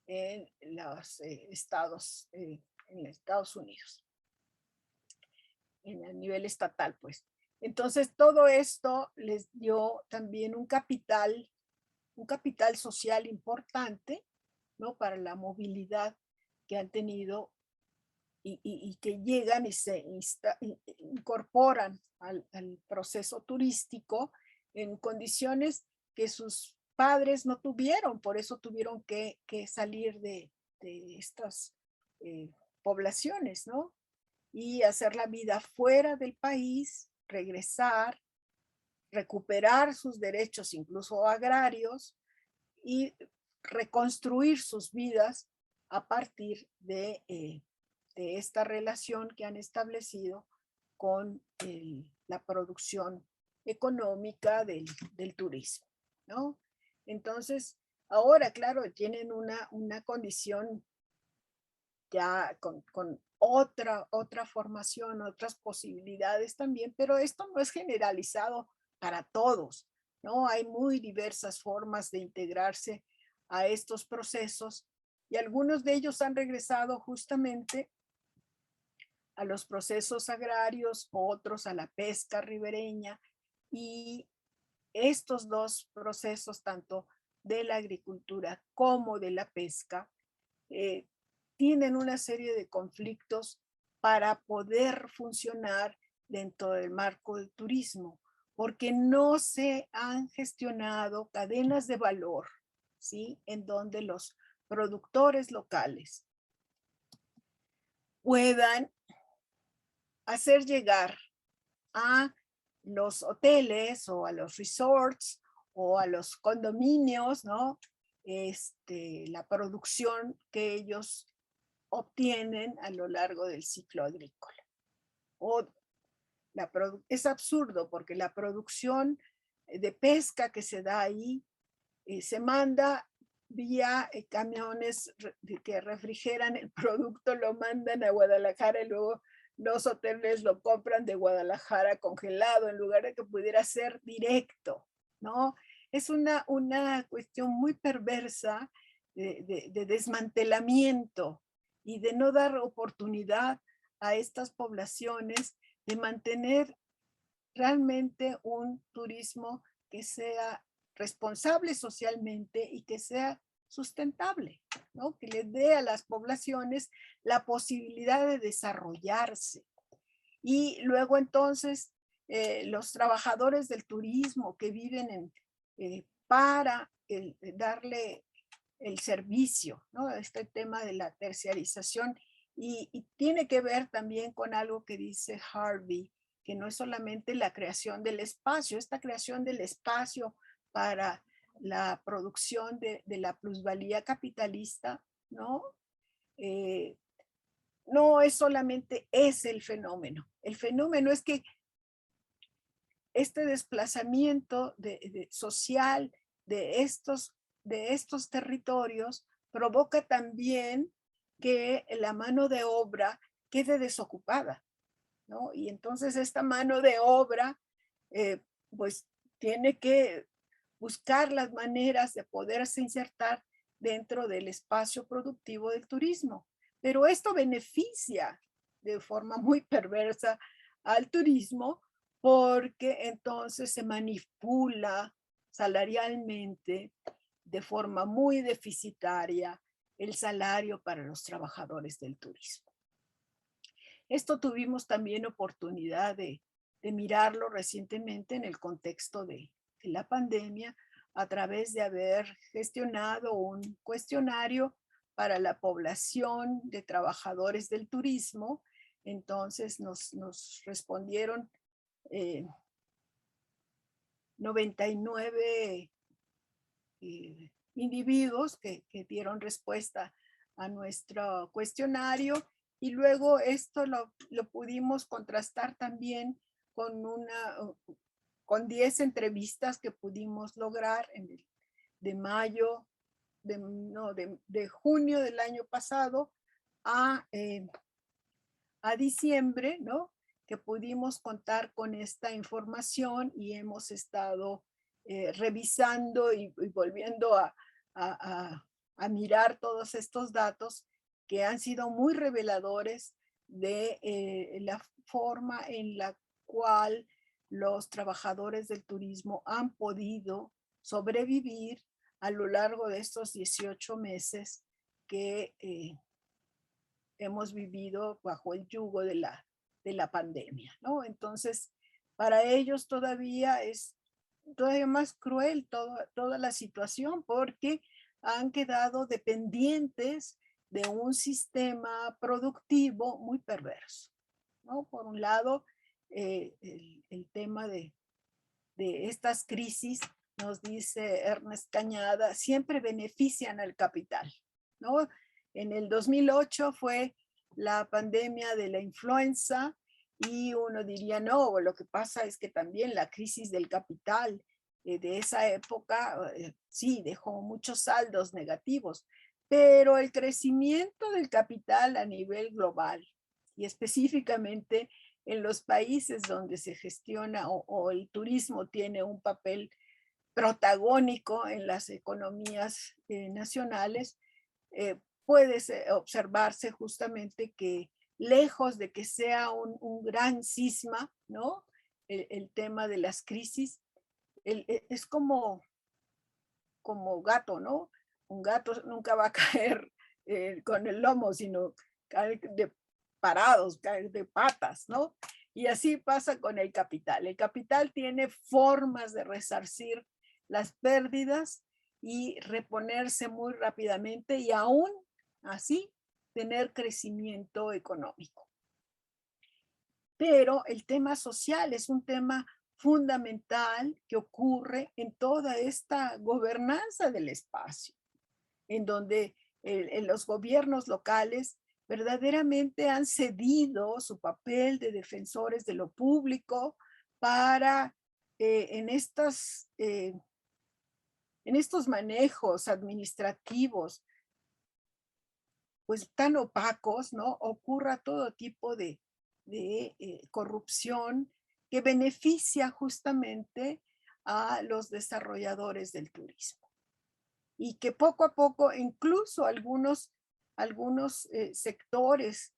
en los estados, en Estados Unidos, a nivel estatal, pues. Entonces, todo esto les dio también un capital social importante, ¿no?, para la movilidad que han tenido y que llegan y se incorporan al proceso turístico en condiciones que sus padres no tuvieron, por eso tuvieron que salir de estas poblaciones, ¿no?, y hacer la vida fuera del país, regresar, recuperar sus derechos, incluso agrarios, y reconstruir sus vidas a partir de esta relación que han establecido con la producción económica del turismo, ¿no? Entonces, ahora, claro, tienen una condición ya con otra formación, otras posibilidades también, pero esto no es generalizado para todos, ¿no? Hay muy diversas formas de integrarse a estos procesos y algunos de ellos han regresado justamente a los procesos agrarios, otros a la pesca ribereña, y estos dos procesos, tanto de la agricultura como de la pesca, tienen una serie de conflictos para poder funcionar dentro del marco del turismo, porque no se han gestionado cadenas de valor, ¿sí?, en donde los productores locales puedan hacer llegar a los hoteles o a los resorts o a los condominios, ¿no? La producción que ellos obtienen a lo largo del ciclo agrícola. Es absurdo porque la producción de pesca que se da ahí se manda vía camiones que refrigeran el producto, lo mandan a Guadalajara y luego los hoteles lo compran de Guadalajara congelado en lugar de que pudiera ser directo, ¿no? Es una cuestión muy perversa de desmantelamiento y de no dar oportunidad a estas poblaciones de mantener realmente un turismo que sea responsable socialmente y que sea sustentable, ¿no? Que le dé a las poblaciones la posibilidad de desarrollarse. Y luego entonces los trabajadores del turismo que viven para darle el servicio, ¿no? Este tema de la terciarización y tiene que ver también con algo que dice Harvey, que no es solamente la creación del espacio, esta creación del espacio para la producción de la plusvalía capitalista, ¿no? No es solamente ese el fenómeno. El fenómeno es que este desplazamiento social de estos territorios provoca también que la mano de obra quede desocupada, ¿no? Y entonces esta mano de obra, pues tiene que buscar las maneras de poderse insertar dentro del espacio productivo del turismo. Pero esto beneficia de forma muy perversa al turismo porque entonces se manipula salarialmente de forma muy deficitaria el salario para los trabajadores del turismo. Esto tuvimos también oportunidad de mirarlo recientemente en el contexto de la pandemia a través de haber gestionado un cuestionario para la población de trabajadores del turismo. Entonces nos respondieron 99 individuos que dieron respuesta a nuestro cuestionario y luego esto lo pudimos contrastar también con 10 entrevistas que pudimos lograr de junio del año pasado a diciembre, ¿no? Que pudimos contar con esta información y hemos estado revisando y volviendo a mirar todos estos datos que han sido muy reveladores de la forma en la cual los trabajadores del turismo han podido sobrevivir a lo largo de estos 18 meses que hemos vivido bajo el yugo de la pandemia, ¿no? Entonces, para ellos todavía es todavía más cruel toda la situación porque han quedado dependientes de un sistema productivo muy perverso, ¿no? Por un lado, el tema de estas crisis, nos dice Ernest Cañada, siempre benefician al capital, ¿no? En el 2008 fue la pandemia de la influenza y uno diría, no, lo que pasa es que también la crisis del capital de esa época, sí, dejó muchos saldos negativos, pero el crecimiento del capital a nivel global y específicamente en los países donde se gestiona o el turismo tiene un papel protagónico en las economías nacionales, puede observarse justamente que lejos de que sea un gran cisma, ¿no? El tema de las crisis, es como gato, ¿no? Un gato nunca va a caer con el lomo, sino caer parados, caer de patas, ¿no? Y así pasa con el capital. El capital tiene formas de resarcir las pérdidas y reponerse muy rápidamente y aún así tener crecimiento económico. Pero el tema social es un tema fundamental que ocurre en toda esta gobernanza del espacio, en donde en los gobiernos locales verdaderamente han cedido su papel de defensores de lo público para en estos manejos administrativos pues tan opacos, ¿no? Ocurra todo tipo de corrupción que beneficia justamente a los desarrolladores del turismo. Y que poco a poco, incluso algunos sectores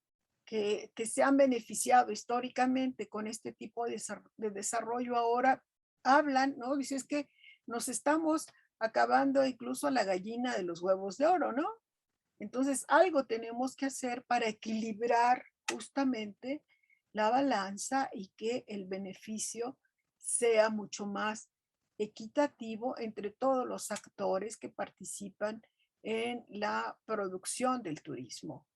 que se han beneficiado históricamente con este tipo de desarrollo ahora hablan, ¿no? Dice, es que nos estamos acabando incluso la gallina de los huevos de oro, ¿no? Entonces, algo tenemos que hacer para equilibrar justamente la balanza y que el beneficio sea mucho más equitativo entre todos los actores que participan en la producción del turismo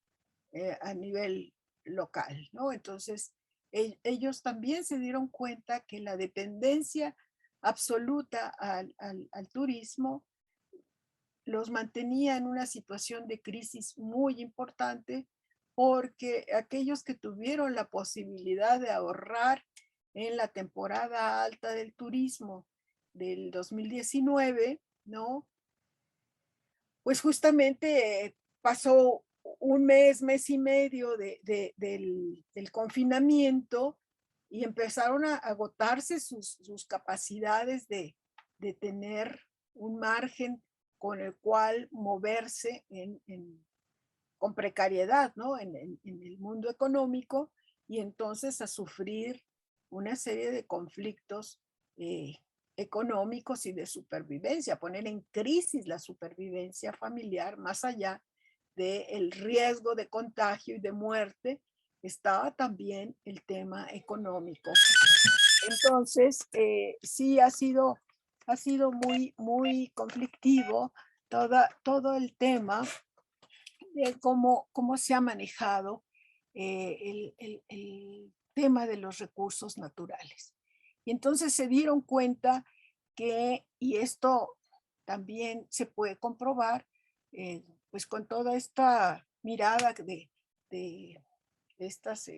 a nivel local, ¿no? Entonces, ellos también se dieron cuenta que la dependencia absoluta al turismo los mantenía en una situación de crisis muy importante porque aquellos que tuvieron la posibilidad de ahorrar en la temporada alta del turismo del 2019, ¿no? Pues justamente pasó un mes y medio del confinamiento y empezaron a agotarse sus capacidades de tener un margen con el cual moverse con precariedad, ¿no? En el mundo económico y entonces a sufrir una serie de conflictos económicos y de supervivencia, poner en crisis la supervivencia familiar más allá del riesgo de contagio y de muerte, estaba también el tema económico. Entonces, sí ha sido muy, muy conflictivo todo el tema de cómo se ha manejado el tema de los recursos naturales. Y entonces se dieron cuenta que, y esto también se puede comprobar, pues con toda esta mirada de estos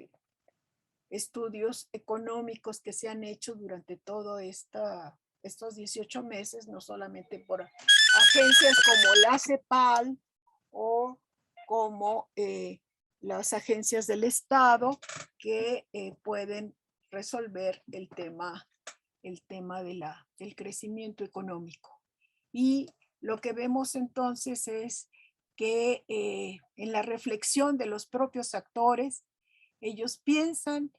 estudios económicos que se han hecho durante todo estos 18 meses, no solamente por agencias como la CEPAL o como las agencias del Estado que pueden resolver el tema del crecimiento económico. Y lo que vemos entonces es que en la reflexión de los propios actores, ellos piensan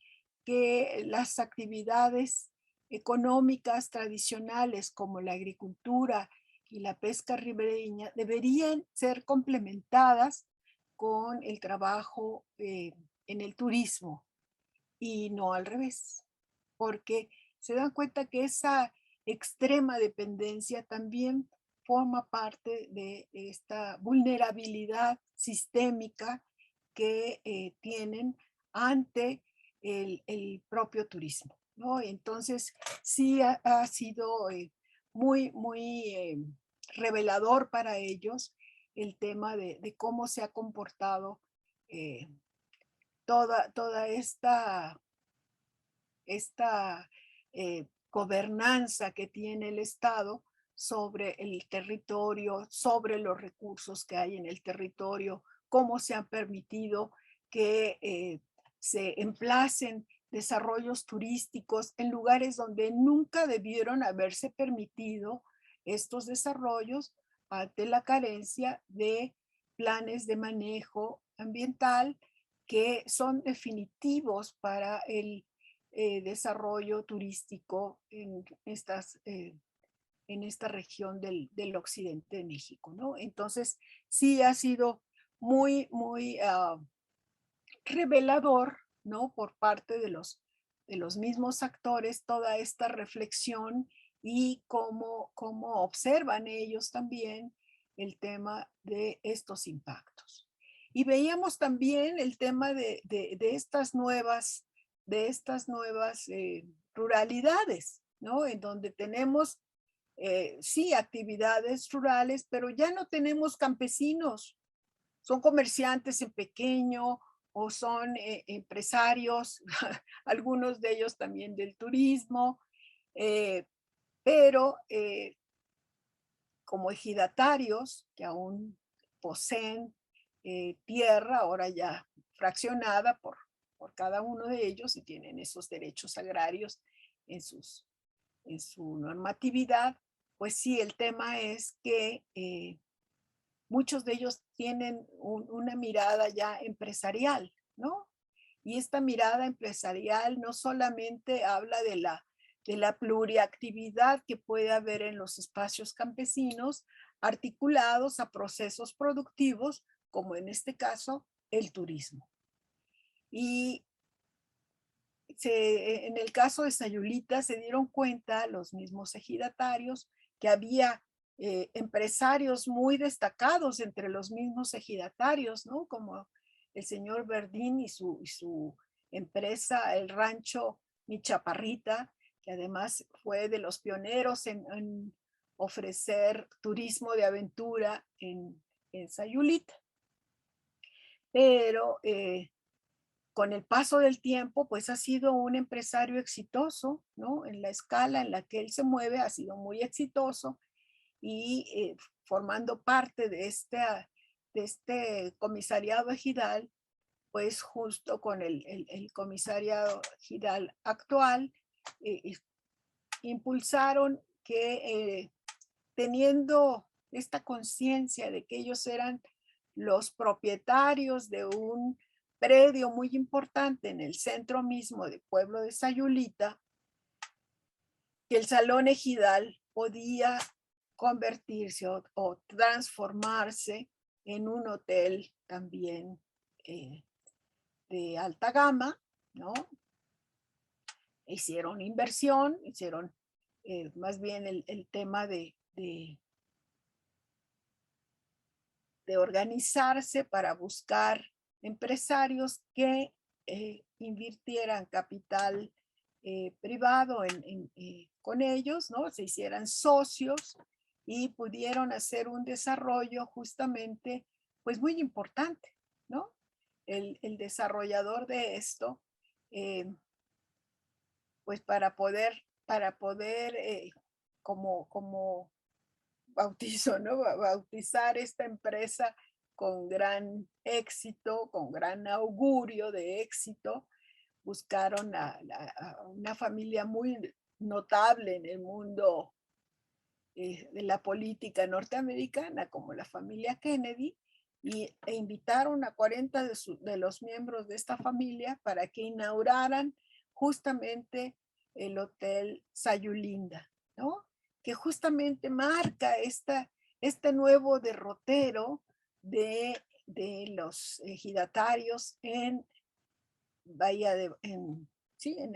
que las actividades económicas tradicionales como la agricultura y la pesca ribereña deberían ser complementadas con el trabajo en el turismo y no al revés, porque se dan cuenta que esa extrema dependencia también forma parte de esta vulnerabilidad sistémica que tienen ante el propio turismo, ¿no? Entonces, sí ha sido muy, muy revelador para ellos el tema de cómo se ha comportado toda esta gobernanza que tiene el Estado sobre el territorio, sobre los recursos que hay en el territorio, cómo se han permitido que se emplacen desarrollos turísticos en lugares donde nunca debieron haberse permitido estos desarrollos ante la carencia de planes de manejo ambiental que son definitivos para el desarrollo turístico en esta región del occidente de México, ¿no? Entonces, sí ha sido muy, muy revelador, ¿no? Por parte de los mismos actores, toda esta reflexión y cómo observan ellos también el tema de estos impactos. Y veíamos también el tema de estas nuevas de estas nuevas ruralidades, ¿no? En donde tenemos, sí, actividades rurales, pero ya no tenemos campesinos, son comerciantes en pequeño o son empresarios, algunos de ellos también del turismo, eh, pero como ejidatarios que aún poseen tierra, ahora ya fraccionada por cada uno de ellos y tienen esos derechos agrarios en, en su normatividad, pues sí, el tema es que muchos de ellos tienen una mirada ya empresarial, ¿no? Y esta mirada empresarial no solamente habla de la pluriactividad que puede haber en los espacios campesinos articulados a procesos productivos, como en este caso el turismo. Y en el caso de Sayulita se dieron cuenta los mismos ejidatarios que había empresarios muy destacados entre los mismos ejidatarios, ¿no? Como el señor Verdín y su empresa, el rancho Mi Chaparrita, que además fue de los pioneros en ofrecer turismo de aventura en Sayulita. Pero con el paso del tiempo, pues ha sido un empresario exitoso, ¿no? En la escala en la que él se mueve, ha sido muy exitoso y formando parte de este comisariado ejidal, pues justo con el comisariado ejidal actual, impulsaron que teniendo esta conciencia de que ellos eran los propietarios de un predio muy importante en el centro mismo del pueblo de Sayulita, que el salón ejidal podía convertirse o transformarse en un hotel también de alta gama, ¿no? Hicieron inversión, hicieron más bien el tema de organizarse para buscar empresarios que invirtieran capital privado con ellos, ¿no? Se hicieran socios y pudieron hacer un desarrollo justamente, pues muy importante, ¿no? El desarrollador de esto, pues para poder como bautizo, ¿no? Bautizar esta empresa con gran éxito, con gran augurio de éxito, buscaron a una familia muy notable en el mundo de la política norteamericana, como la familia Kennedy, e invitaron a 40 de los miembros de esta familia para que inauguraran justamente el Hotel Sayulinda, ¿no? Que justamente marca este nuevo derrotero de los ejidatarios en Bahía de, sí, en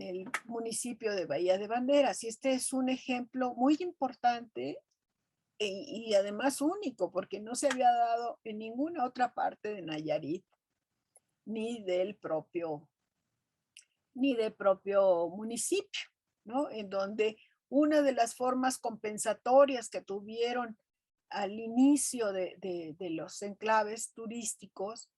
el municipio de Bahía de Banderas. Y este es un ejemplo muy importante y además único, porque no se había dado en ninguna otra parte de Nayarit, ni del propio municipio, ¿no? En donde una de las formas compensatorias que tuvieron al inicio de los enclaves turísticos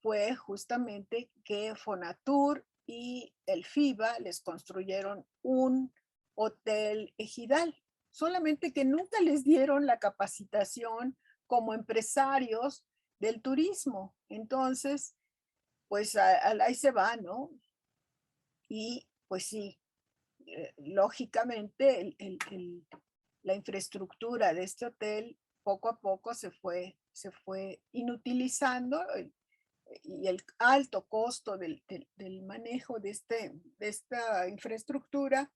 fue justamente que Fonatur y el FIBA les construyeron un hotel ejidal, solamente que nunca les dieron la capacitación como empresarios del turismo. Entonces, pues ahí se va, ¿no? Y pues sí, lógicamente la infraestructura de este hotel poco a poco se fue inutilizando y el alto costo del manejo de esta infraestructura,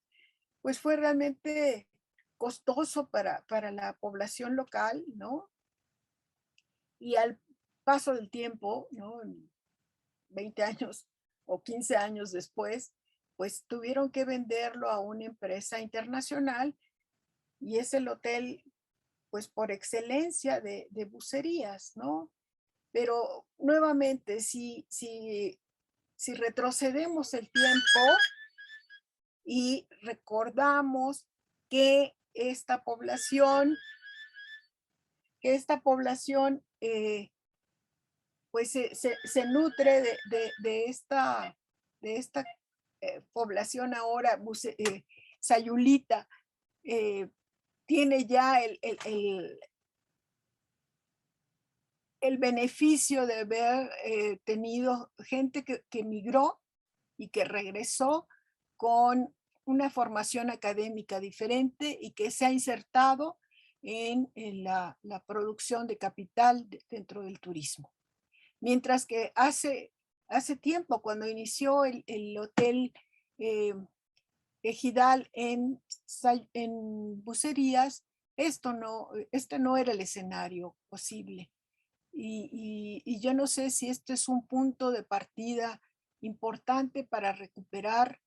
pues fue realmente costoso para la población local, ¿no? Y al paso del tiempo, ¿no? 20 años o 15 años después, pues tuvieron que venderlo a una empresa internacional y es el hotel, pues por excelencia de bucerías, ¿no? Pero nuevamente, si si retrocedemos el tiempo y recordamos que esta población pues se nutre de esta población ahora sayulita, tiene ya el beneficio de haber tenido gente que migró y que regresó con una formación académica diferente y que se ha insertado en la producción de capital dentro del turismo. Mientras que hace tiempo, cuando inició el hotel Ejidal en Bucerías, este no era el escenario posible. Y yo no sé si esto es un punto de partida importante para recuperar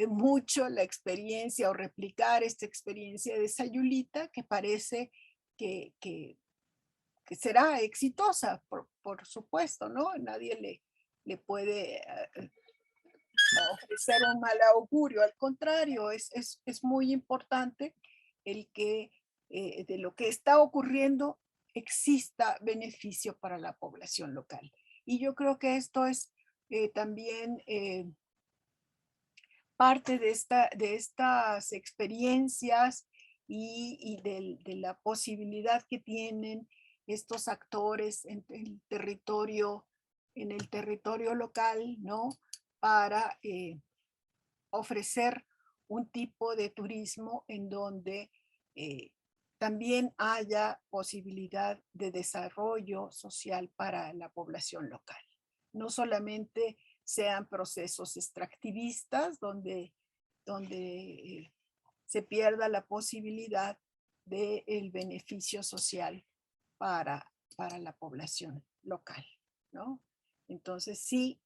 mucho la experiencia o replicar esta experiencia de Sayulita, que parece que será exitosa, por supuesto, ¿no? Nadie le puede ofrecer un mal augurio, al contrario, es muy importante el que de lo que está ocurriendo exista beneficio para la población local. Y yo creo que esto es también parte de estas experiencias y de la posibilidad que tienen estos actores en el territorio local, ¿no? Para ofrecer un tipo de turismo en donde también haya posibilidad de desarrollo social para la población local. No solamente sean procesos extractivistas donde se pierda la posibilidad del beneficio social para la población local, ¿no? Entonces sí,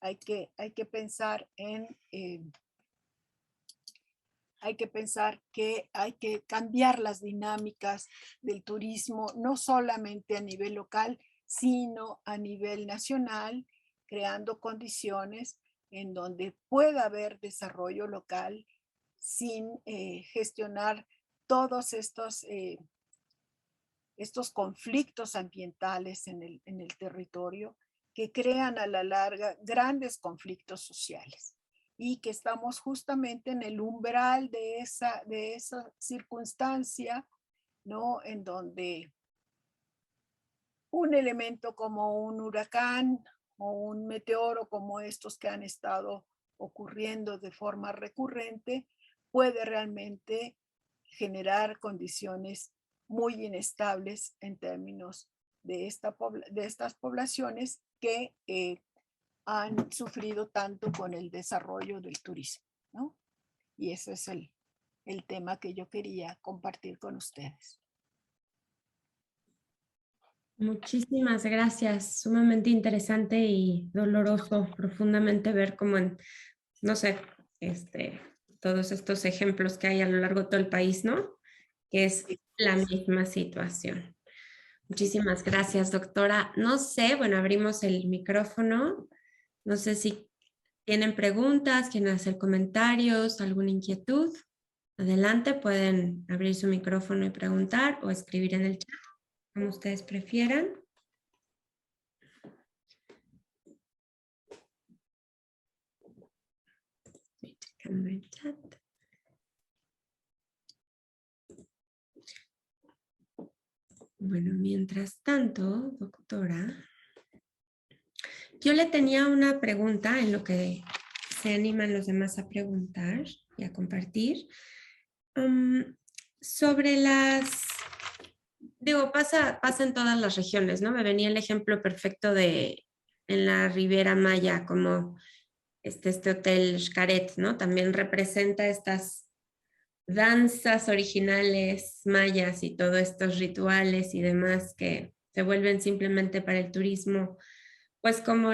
hay que pensar hay que pensar que hay que cambiar las dinámicas del turismo, no solamente a nivel local, sino a nivel nacional, creando condiciones en donde pueda haber desarrollo local sin gestionar todos estos conflictos ambientales en el territorio que crean a la larga grandes conflictos sociales y que estamos justamente en el umbral de esa circunstancia, ¿no? En donde un elemento como un huracán o un meteoro como estos que han estado ocurriendo de forma recurrente puede realmente generar condiciones muy inestables en términos de estas poblaciones que han sufrido tanto con el desarrollo del turismo, ¿no? Y ese es el tema que yo quería compartir con ustedes. Muchísimas gracias, sumamente interesante y doloroso profundamente ver cómo no sé, todos estos ejemplos que hay a lo largo de todo el país, ¿no? Que es la misma situación. Muchísimas gracias, doctora. No sé, bueno, abrimos el micrófono. No sé si tienen preguntas, quieren hacer comentarios, alguna inquietud. Adelante, pueden abrir su micrófono y preguntar o escribir en el chat, como ustedes prefieran. Estoy checando el chat. Bueno, mientras tanto, doctora, yo le tenía una pregunta en lo que se animan los demás a preguntar y a compartir. Sobre pasa en todas las regiones, ¿no? Me venía el ejemplo perfecto en la Riviera Maya, como este hotel Xcaret, ¿no? También representa estas danzas originales mayas y todos estos rituales y demás que se vuelven simplemente para el turismo, pues como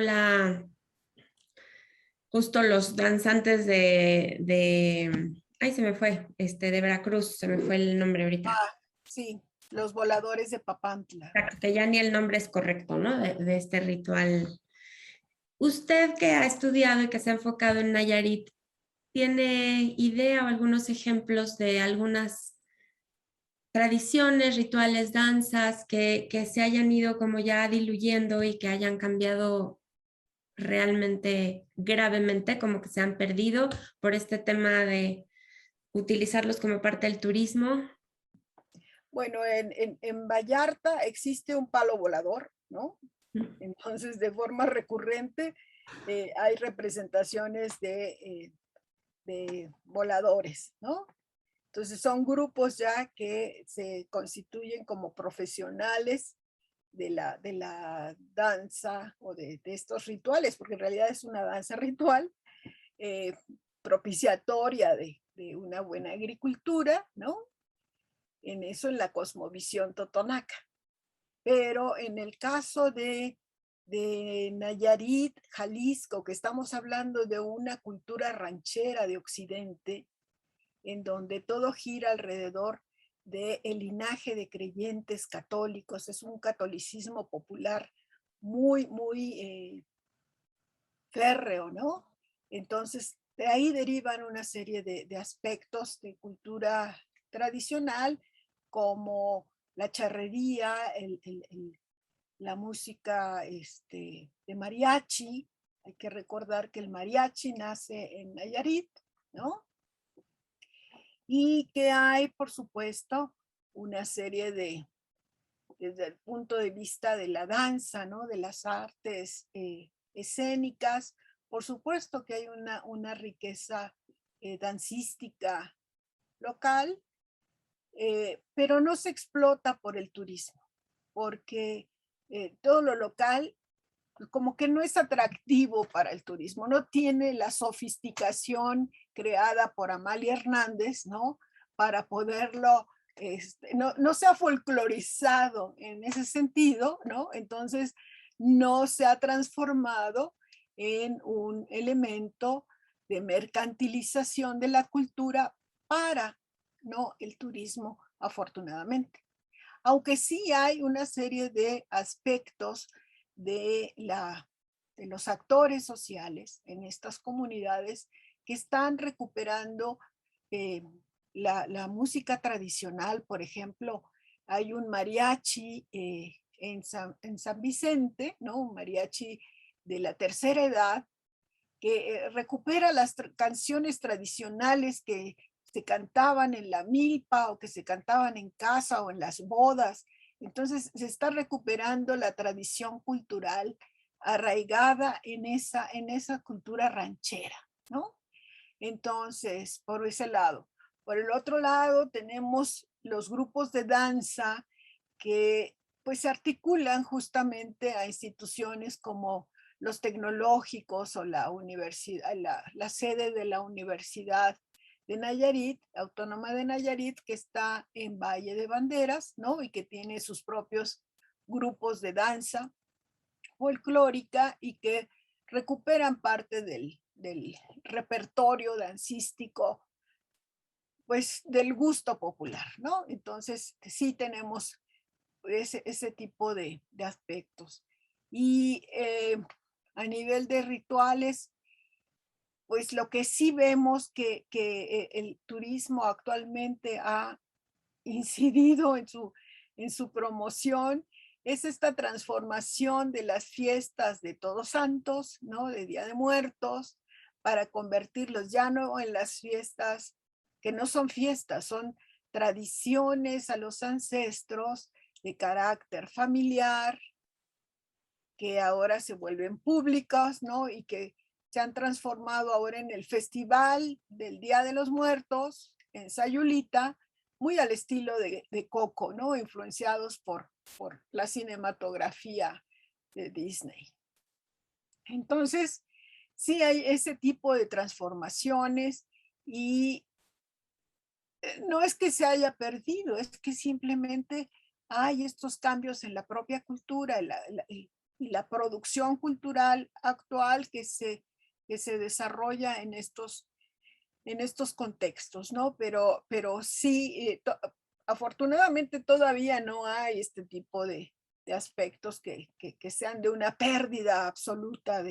justo los danzantes ay, se me fue, de Veracruz, se me fue el nombre ahorita. Sí, los voladores de Papantla. Que ya ni el nombre es correcto, ¿no? De este ritual Usted que ha estudiado y que se ha enfocado en Nayarit, ¿tiene idea o algunos ejemplos de algunas tradiciones, rituales, danzas que se hayan ido como ya diluyendo y que hayan cambiado realmente gravemente, como que se han perdido por este tema de utilizarlos como parte del turismo? Bueno, en Vallarta existe un palo volador, ¿no? Entonces, de forma recurrente, hay representaciones de voladores, ¿no? Entonces, son grupos ya que se constituyen como profesionales de la danza o de estos rituales, porque en realidad es una danza ritual eh, propiciatoria de una buena agricultura, ¿no? En eso, en la cosmovisión totonaca. Pero en el caso de Nayarit, Jalisco, que estamos hablando de una cultura ranchera de Occidente, en donde todo gira alrededor del linaje de creyentes católicos, es un catolicismo popular muy férreo, ¿no? Entonces, de ahí derivan una serie de aspectos de cultura tradicional, como la charrería, la música de mariachi. Hay que recordar que el mariachi nace en Nayarit, ¿no? Y que hay, por supuesto, una serie desde el punto de vista de la danza, ¿no? De las artes escénicas. Por supuesto que hay una riqueza dancística local, pero no se explota por el turismo, porque todo lo local como que no es atractivo para el turismo, no tiene la sofisticación creada por Amalia Hernández, ¿no? Para poderlo, no se ha folclorizado en ese sentido, ¿no? Entonces, no se ha transformado en un elemento de mercantilización de la cultura para, ¿no? El turismo, afortunadamente. Aunque sí hay una serie de aspectos de, de los actores sociales en estas comunidades que están recuperando eh, la música tradicional. Por ejemplo, hay un mariachi en San Vicente, ¿no? Un mariachi de la tercera edad que recupera las canciones tradicionales que se cantaban en la milpa o que se cantaban en casa o en las bodas. Entonces se está recuperando la tradición cultural arraigada en esa cultura ranchera, ¿no? Entonces, por ese lado. Por el otro lado, tenemos los grupos de danza que pues se articulan justamente a instituciones como los tecnológicos o la universidad, la sede de la Universidad de Nayarit, Autónoma de Nayarit, que está en Valle de Banderas, ¿no? Y que tiene sus propios grupos de danza folclórica y que recuperan parte del repertorio dancístico, pues del gusto popular, ¿no? Entonces, sí tenemos ese tipo de aspectos. Y a nivel de rituales, pues lo que sí vemos que el turismo actualmente ha incidido en su promoción es esta transformación de las fiestas de Todos Santos, ¿no? De Día de Muertos, para convertirlos ya no en las fiestas que no son fiestas, son tradiciones a los ancestros de carácter familiar, que ahora se vuelven públicas, ¿no? Y que se han transformado ahora en el Festival del Día de los Muertos, en Sayulita, muy al estilo de Coco, ¿no? Influenciados por la cinematografía de Disney. Entonces, sí hay ese tipo de transformaciones y no es que se haya perdido, es que simplemente hay estos cambios en la propia cultura y la producción cultural actual que se desarrolla en estos contextos, ¿no? Pero sí, afortunadamente todavía no hay este tipo de aspectos que sean de una pérdida absoluta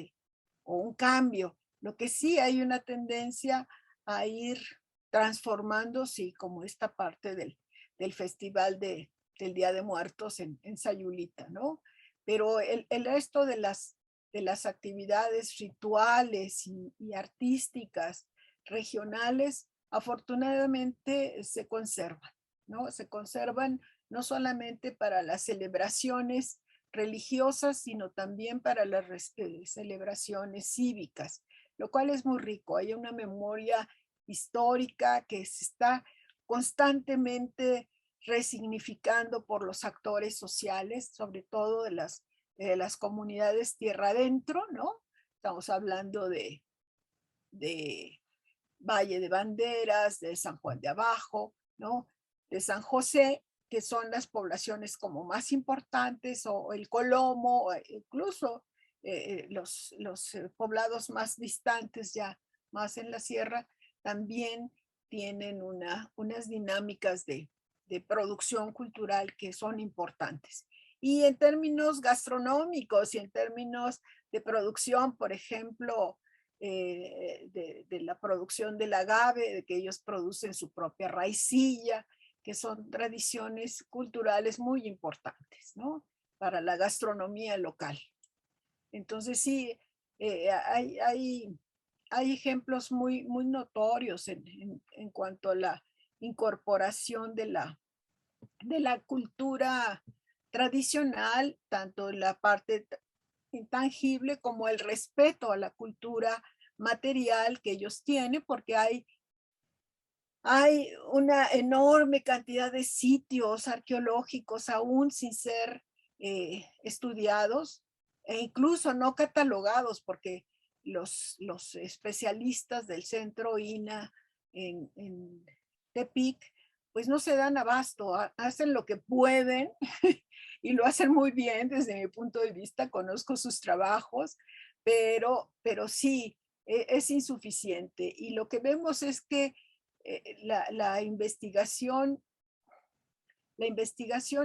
un cambio. Lo que sí hay una tendencia a ir transformando, sí, como esta parte del festival del Día de Muertos en Sayulita, ¿no? Pero el resto de las actividades rituales y artísticas regionales, afortunadamente se conservan, ¿no? Se conservan no solamente para las celebraciones religiosas, sino también para las celebraciones cívicas, lo cual es muy rico. Hay una memoria histórica que se está constantemente resignificando por los actores sociales, sobre todo de las comunidades tierra adentro, ¿no? Estamos hablando de Valle de Banderas, de San Juan de Abajo, ¿no? De San José, que son las poblaciones como más importantes, o el Colomo, o incluso los poblados más distantes ya, más en la sierra, también tienen unas dinámicas de producción cultural que son importantes. Y en términos gastronómicos y en términos de producción, por ejemplo, de la producción del agave, de que ellos producen su propia raicilla, que son tradiciones culturales muy importantes, ¿no? Para la gastronomía local. Entonces sí, hay ejemplos muy notorios en cuanto a la incorporación de la cultura tradicional, tanto en la parte intangible como el respeto a la cultura material que ellos tienen, porque hay una enorme cantidad de sitios arqueológicos aún sin ser estudiados e incluso no catalogados, porque los especialistas del centro INA en Tepic pues no se dan abasto, hacen lo que pueden y lo hacen muy bien desde mi punto de vista, conozco sus trabajos, pero sí, es insuficiente. Y lo que vemos es que la investigación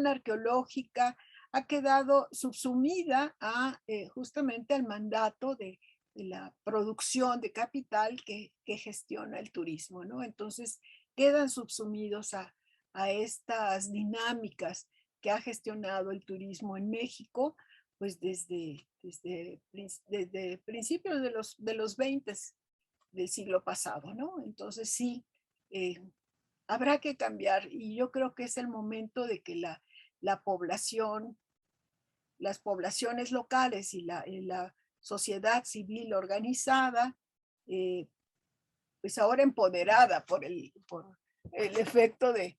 arqueológica ha quedado subsumida a justamente al mandato de la producción de capital que gestiona el turismo, ¿no? Entonces quedan subsumidos a estas dinámicas que ha gestionado el turismo en México, pues desde principios de los 20 del siglo pasado, ¿no? Entonces sí, habrá que cambiar, y yo creo que es el momento de que la población, las poblaciones locales y la sociedad civil organizada, pues ahora empoderada por el efecto de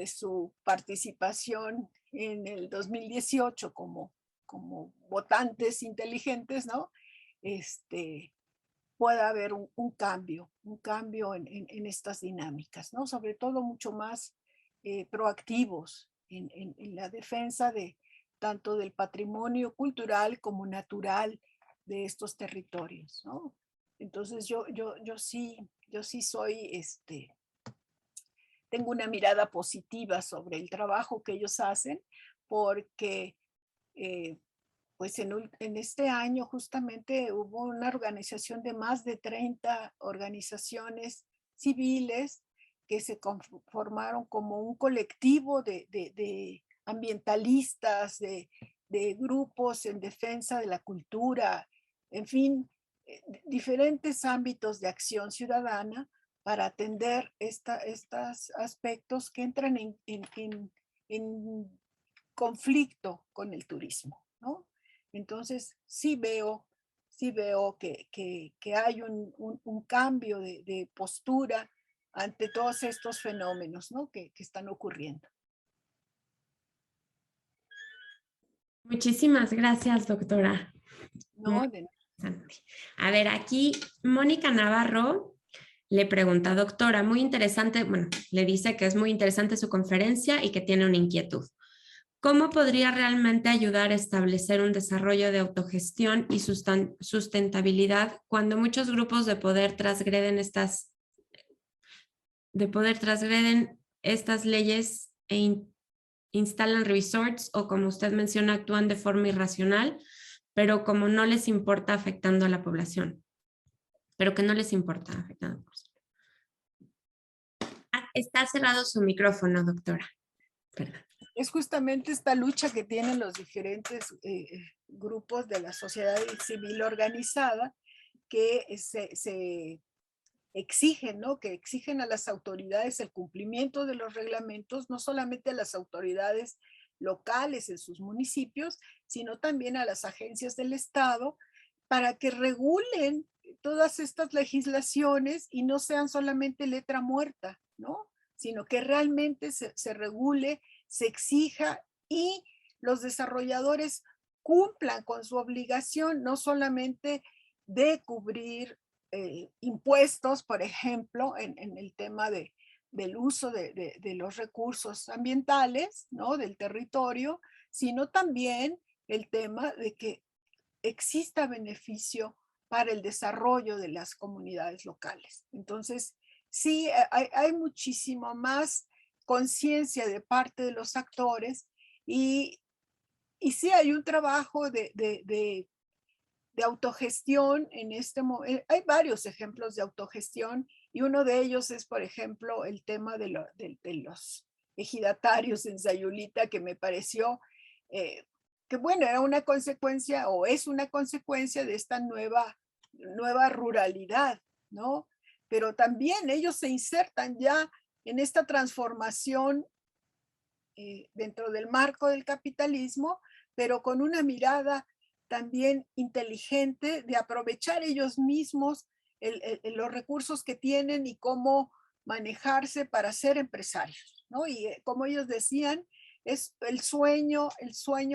su participación en el 2018 como votantes inteligentes, ¿no? Pueda haber un cambio en estas dinámicas, ¿no? Sobre todo mucho más proactivos en la defensa de tanto del patrimonio cultural como natural de estos territorios, ¿no? Entonces yo sí soy, tengo una mirada positiva sobre el trabajo que ellos hacen, porque pues en este año justamente hubo una organización de más de 30 organizaciones civiles que se conformaron como un colectivo de ambientalistas, de grupos en defensa de la cultura, en fin, diferentes ámbitos de acción ciudadana para atender estos aspectos que entran en conflicto con el turismo, ¿no? Entonces sí veo que hay un cambio de postura ante todos estos fenómenos, ¿no? que están ocurriendo. Muchísimas gracias, doctora. No, de A ver, aquí Mónica Navarro le pregunta, doctora, muy interesante, bueno, le dice que es muy interesante su conferencia y que tiene una inquietud. ¿Cómo podría realmente ayudar a establecer un desarrollo de autogestión y sustentabilidad cuando muchos grupos de poder transgreden estas leyes e instalan resorts o, como usted menciona, actúan de forma irracional pero como no les importa afectando a la población, pero que no les importa afectando a la población. Ah, está cerrado su micrófono, doctora. Perdón. Es justamente esta lucha que tienen los diferentes grupos de la sociedad civil organizada que se exigen, ¿no? Que exigen a las autoridades el cumplimiento de los reglamentos, no solamente a las autoridades locales en sus municipios, sino también a las agencias del Estado, para que regulen todas estas legislaciones y no sean solamente letra muerta, ¿no? Sino que realmente se regule, se exija y los desarrolladores cumplan con su obligación, no solamente de cubrir impuestos, por ejemplo, en el tema del uso de los recursos ambientales, ¿no? Del territorio, sino también el tema de que exista beneficio para el desarrollo de las comunidades locales. Entonces, sí, hay muchísimo más conciencia de parte de los actores y sí hay un trabajo de autogestión en este momento. Hay varios ejemplos de autogestión y uno de ellos es, por ejemplo, el tema de los ejidatarios en Sayulita, que me pareció que, bueno, era una consecuencia o es una consecuencia de esta nueva ruralidad, ¿no? Pero también ellos se insertan ya en esta transformación dentro del marco del capitalismo, pero con una mirada también inteligente de aprovechar ellos mismos los recursos que tienen y cómo manejarse para ser empresarios, ¿no? Y como ellos decían, es el sueño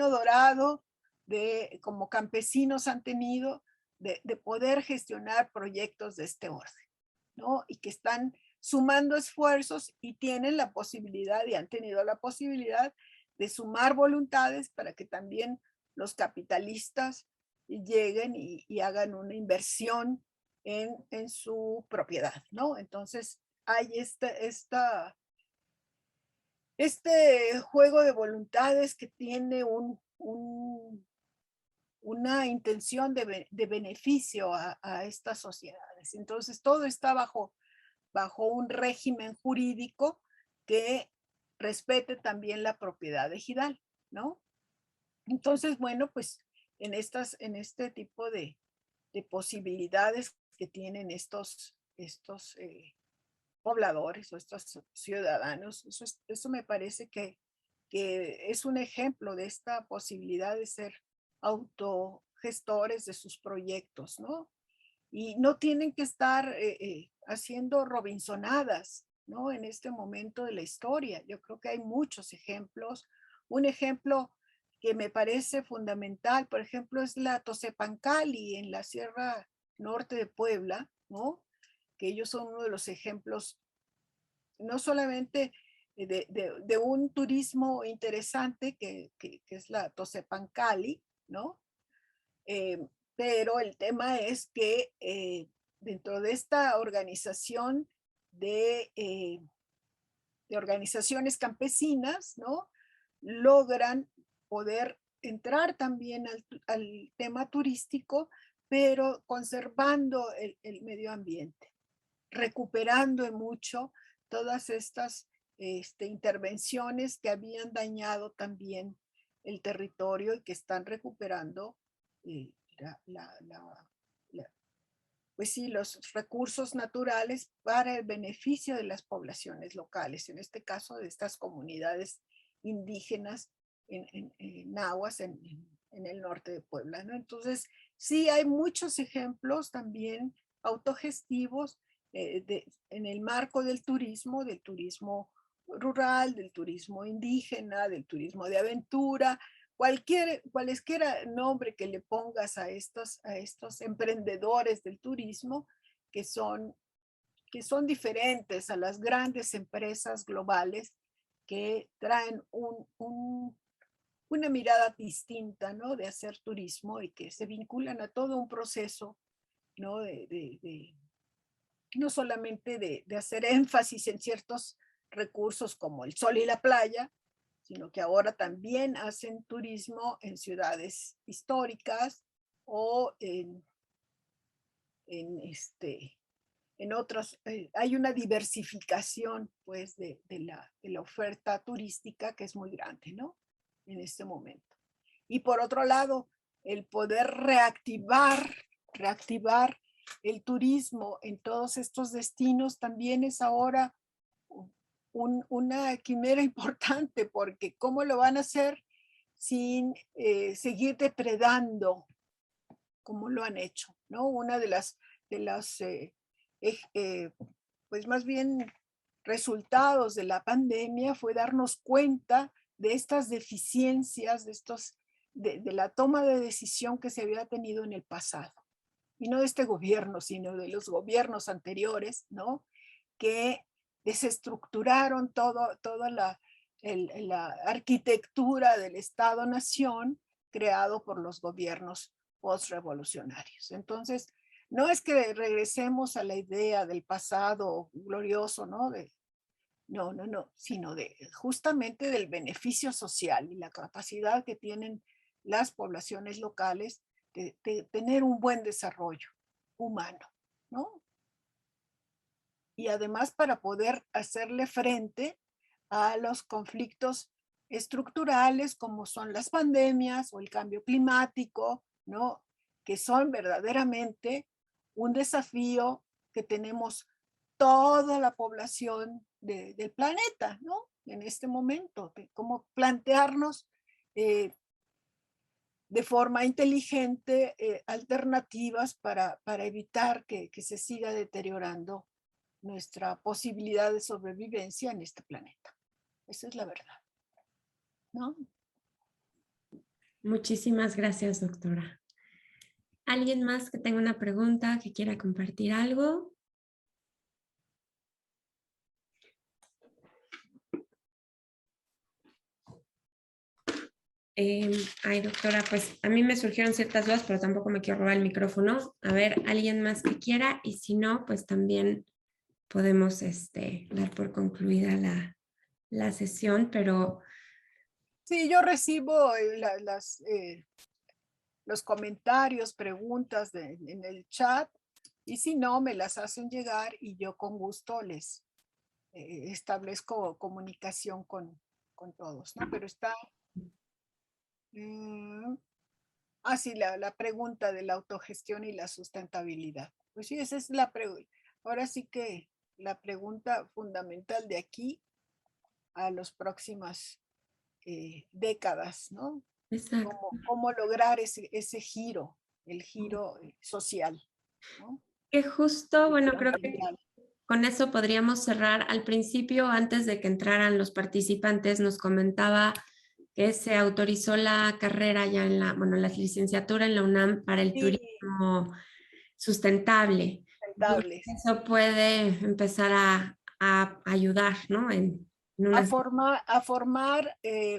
dorado de como campesinos han tenido de poder gestionar proyectos de este orden, ¿no? Y que están sumando esfuerzos y tienen la posibilidad y han tenido la posibilidad de sumar voluntades para que también los capitalistas lleguen y hagan una inversión en su propiedad, ¿no? Entonces hay este juego de voluntades que tiene una intención de beneficio a estas sociedades. Entonces todo está bajo un régimen jurídico que respete también la propiedad ejidal, ¿no? Entonces, bueno, pues en este tipo de posibilidades que tienen estos pobladores o estos ciudadanos, eso me parece que es un ejemplo de esta posibilidad de ser autogestores de sus proyectos, ¿no? Y no tienen que estar haciendo robinsonadas, ¿no? En este momento de la historia. Yo creo que hay muchos ejemplos. Un ejemplo que me parece fundamental, por ejemplo, es la Tosepancali en la Sierra Norte de Puebla, ¿no? Que ellos son uno de los ejemplos, no solamente de un turismo interesante que es la Tosepancali, ¿no? Pero el tema es que dentro de esta organización de organizaciones campesinas, ¿no? Logran poder entrar también al tema turístico, pero conservando el medio ambiente, recuperando en mucho todas estas intervenciones que habían dañado también el territorio y que están recuperando eh, pues sí, los recursos naturales para el beneficio de las poblaciones locales, en este caso de estas comunidades indígenas en nahuas en el norte de Puebla, ¿no? Entonces, sí hay muchos ejemplos también autogestivos en el marco del turismo rural, del turismo indígena, del turismo de aventura, cualesquiera nombre que le pongas a estos emprendedores del turismo que son diferentes a las grandes empresas globales que traen una mirada distinta, ¿no? De hacer turismo y que se vinculan a todo un proceso, ¿no? No solamente de hacer énfasis en ciertos recursos como el sol y la playa, sino que ahora también hacen turismo en ciudades históricas, o en otras, hay una diversificación pues de la oferta turística que es muy grande, ¿no? En este momento. Y por otro lado, el poder reactivar el turismo en todos estos destinos también es ahora una quimera importante, porque ¿cómo lo van a hacer sin seguir depredando como lo han hecho, ¿no? Una de las pues más bien resultados de la pandemia fue darnos cuenta de estas deficiencias, de la toma de decisión que se había tenido en el pasado. Y no de este gobierno, sino de los gobiernos anteriores, ¿no? Que desestructuraron toda la arquitectura del Estado-Nación creado por los gobiernos postrevolucionarios. Entonces, no es que regresemos a la idea del pasado glorioso, ¿no? No, sino justamente del beneficio social y la capacidad que tienen las poblaciones locales de tener un buen desarrollo humano, ¿no? Y además para poder hacerle frente a los conflictos estructurales como son las pandemias o el cambio climático, ¿no? Que son verdaderamente un desafío que tenemos toda la población del planeta, ¿no? En este momento, de cómo plantearnos de forma inteligente alternativas para evitar que se siga deteriorando nuestra posibilidad de sobrevivencia en este planeta. Esa es la verdad, ¿no? Muchísimas gracias, doctora. ¿Alguien más que tenga una pregunta, que quiera compartir algo? Ay, doctora, pues a mí me surgieron ciertas dudas, pero tampoco me quiero robar el micrófono. A ver, alguien más que quiera, y si no, pues también podemos dar por concluida la sesión, pero... Sí, yo recibo los comentarios, preguntas en el chat, y si no, me las hacen llegar y yo con gusto les establezco comunicación con todos, ¿no? Pero está... sí, la pregunta de la autogestión y la sustentabilidad. Pues sí, esa es la pregunta. Ahora sí que la pregunta fundamental de aquí a las próximas décadas, ¿no? Exacto. ¿Cómo lograr ese giro, el giro social, ¿no? Que justo, bueno, creo que Ambiental. con eso podríamos cerrar. Al principio, antes de que entraran los participantes, nos comentaba que se autorizó la carrera ya en la licenciatura en la UNAM para el Sí, turismo sustentable. Entonces, sustentables. eso puede empezar a ayudar, ¿no? En una... A formar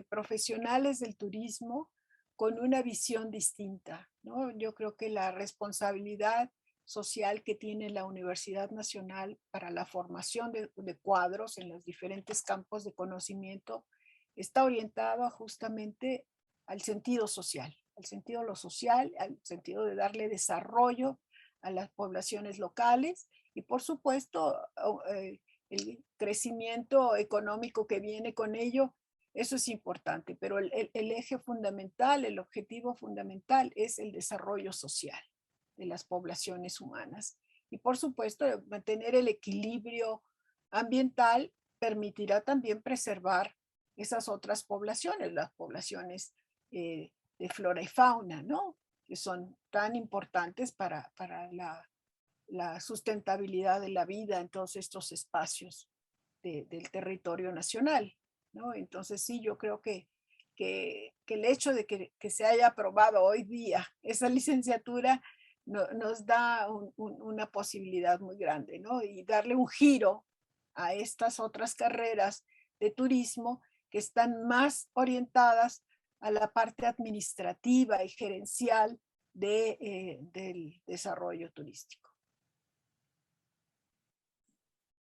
profesionales del turismo con una visión distinta, ¿no? Yo creo que la responsabilidad social que tiene la Universidad Nacional para la formación de cuadros en los diferentes campos de conocimiento está orientada justamente al sentido social, al sentido de lo social, al sentido de darle desarrollo a las poblaciones locales y por supuesto el crecimiento económico que viene con ello, eso es importante, pero el eje fundamental, el objetivo fundamental es el desarrollo social de las poblaciones humanas. Y por supuesto, mantener el equilibrio ambiental permitirá también preservar esas otras poblaciones, las poblaciones de flora y fauna, ¿no? Que son tan importantes para la sustentabilidad de la vida en todos estos espacios del territorio nacional, ¿no? Entonces sí, yo creo que el hecho de que se haya aprobado hoy día esa licenciatura nos da una posibilidad muy grande, ¿no? Y darle un giro a estas otras carreras de turismo que están más orientadas a la parte administrativa y gerencial del desarrollo turístico.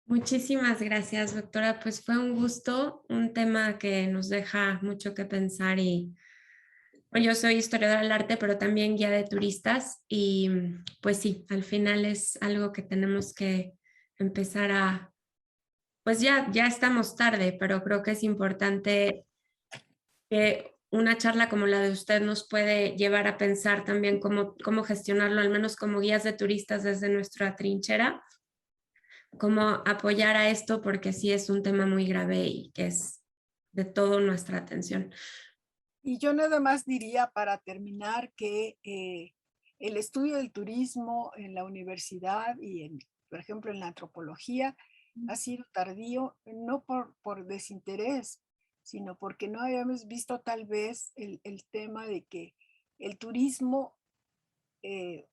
Muchísimas gracias, doctora. Pues fue un gusto, un tema que nos deja mucho que pensar y Yo soy historiadora del arte, pero también guía de turistas y pues sí, al final es algo que tenemos que empezar a, pues ya estamos tarde, pero creo que es importante que una charla como la de usted nos puede llevar a pensar también cómo gestionarlo, al menos como guías de turistas desde nuestra trinchera, cómo apoyar a esto, porque sí es un tema muy grave y que es de toda nuestra atención. Y yo nada más diría para terminar que el estudio del turismo en la universidad y, por ejemplo, en la antropología ha sido tardío, no por desinterés, sino porque no habíamos visto tal vez el tema de que el turismo,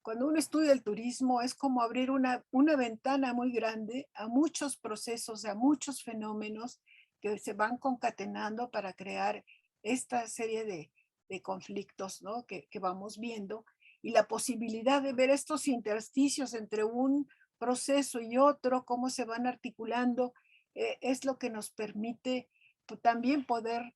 cuando uno estudia el turismo, es como abrir una ventana muy grande a muchos procesos, a muchos fenómenos que se van concatenando para crear esta serie de conflictos, ¿no? que vamos viendo, y la posibilidad de ver estos intersticios entre un proceso y otro, cómo se van articulando, es lo que nos permite también poder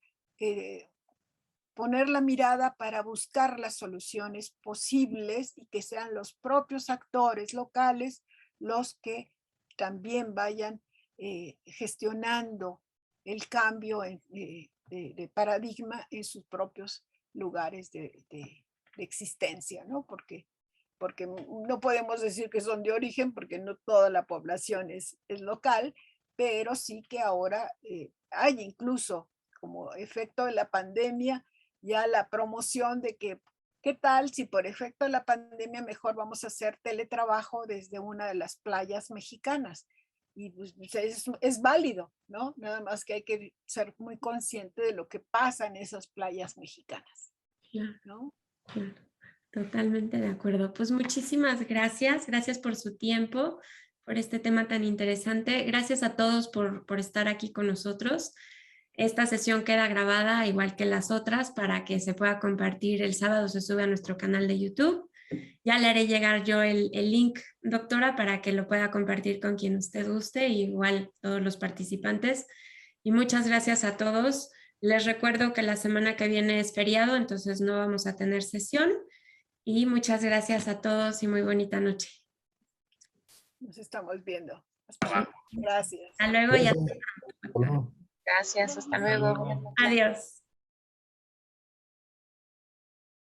poner la mirada para buscar las soluciones posibles y que sean los propios actores locales los que también vayan gestionando el cambio de paradigma en sus propios lugares de existencia, ¿no? Porque no podemos decir que son de origen, porque no toda la población es local, pero sí que ahora hay incluso como efecto de la pandemia ya la promoción de que, ¿qué tal si por efecto de la pandemia mejor vamos a hacer teletrabajo desde una de las playas mexicanas? Y pues, es válido, ¿no? Nada más que hay que ser muy consciente de lo que pasa en esas playas mexicanas, ¿no? Claro, totalmente de acuerdo. Pues muchísimas gracias. Gracias por su tiempo, por este tema tan interesante. Gracias a todos por estar aquí con nosotros. Esta sesión queda grabada, igual que las otras, para que se pueda compartir. El sábado se sube a nuestro canal de YouTube. Ya le haré llegar yo el link, doctora, para que lo pueda compartir con quien usted guste, igual todos los participantes. Y muchas gracias a todos. Les recuerdo que la semana que viene es feriado, entonces no vamos a tener sesión. Y muchas gracias a todos y muy bonita noche. Nos estamos viendo. Hasta luego. Gracias. Hasta luego y hasta Bueno, Gracias, hasta luego. Adiós.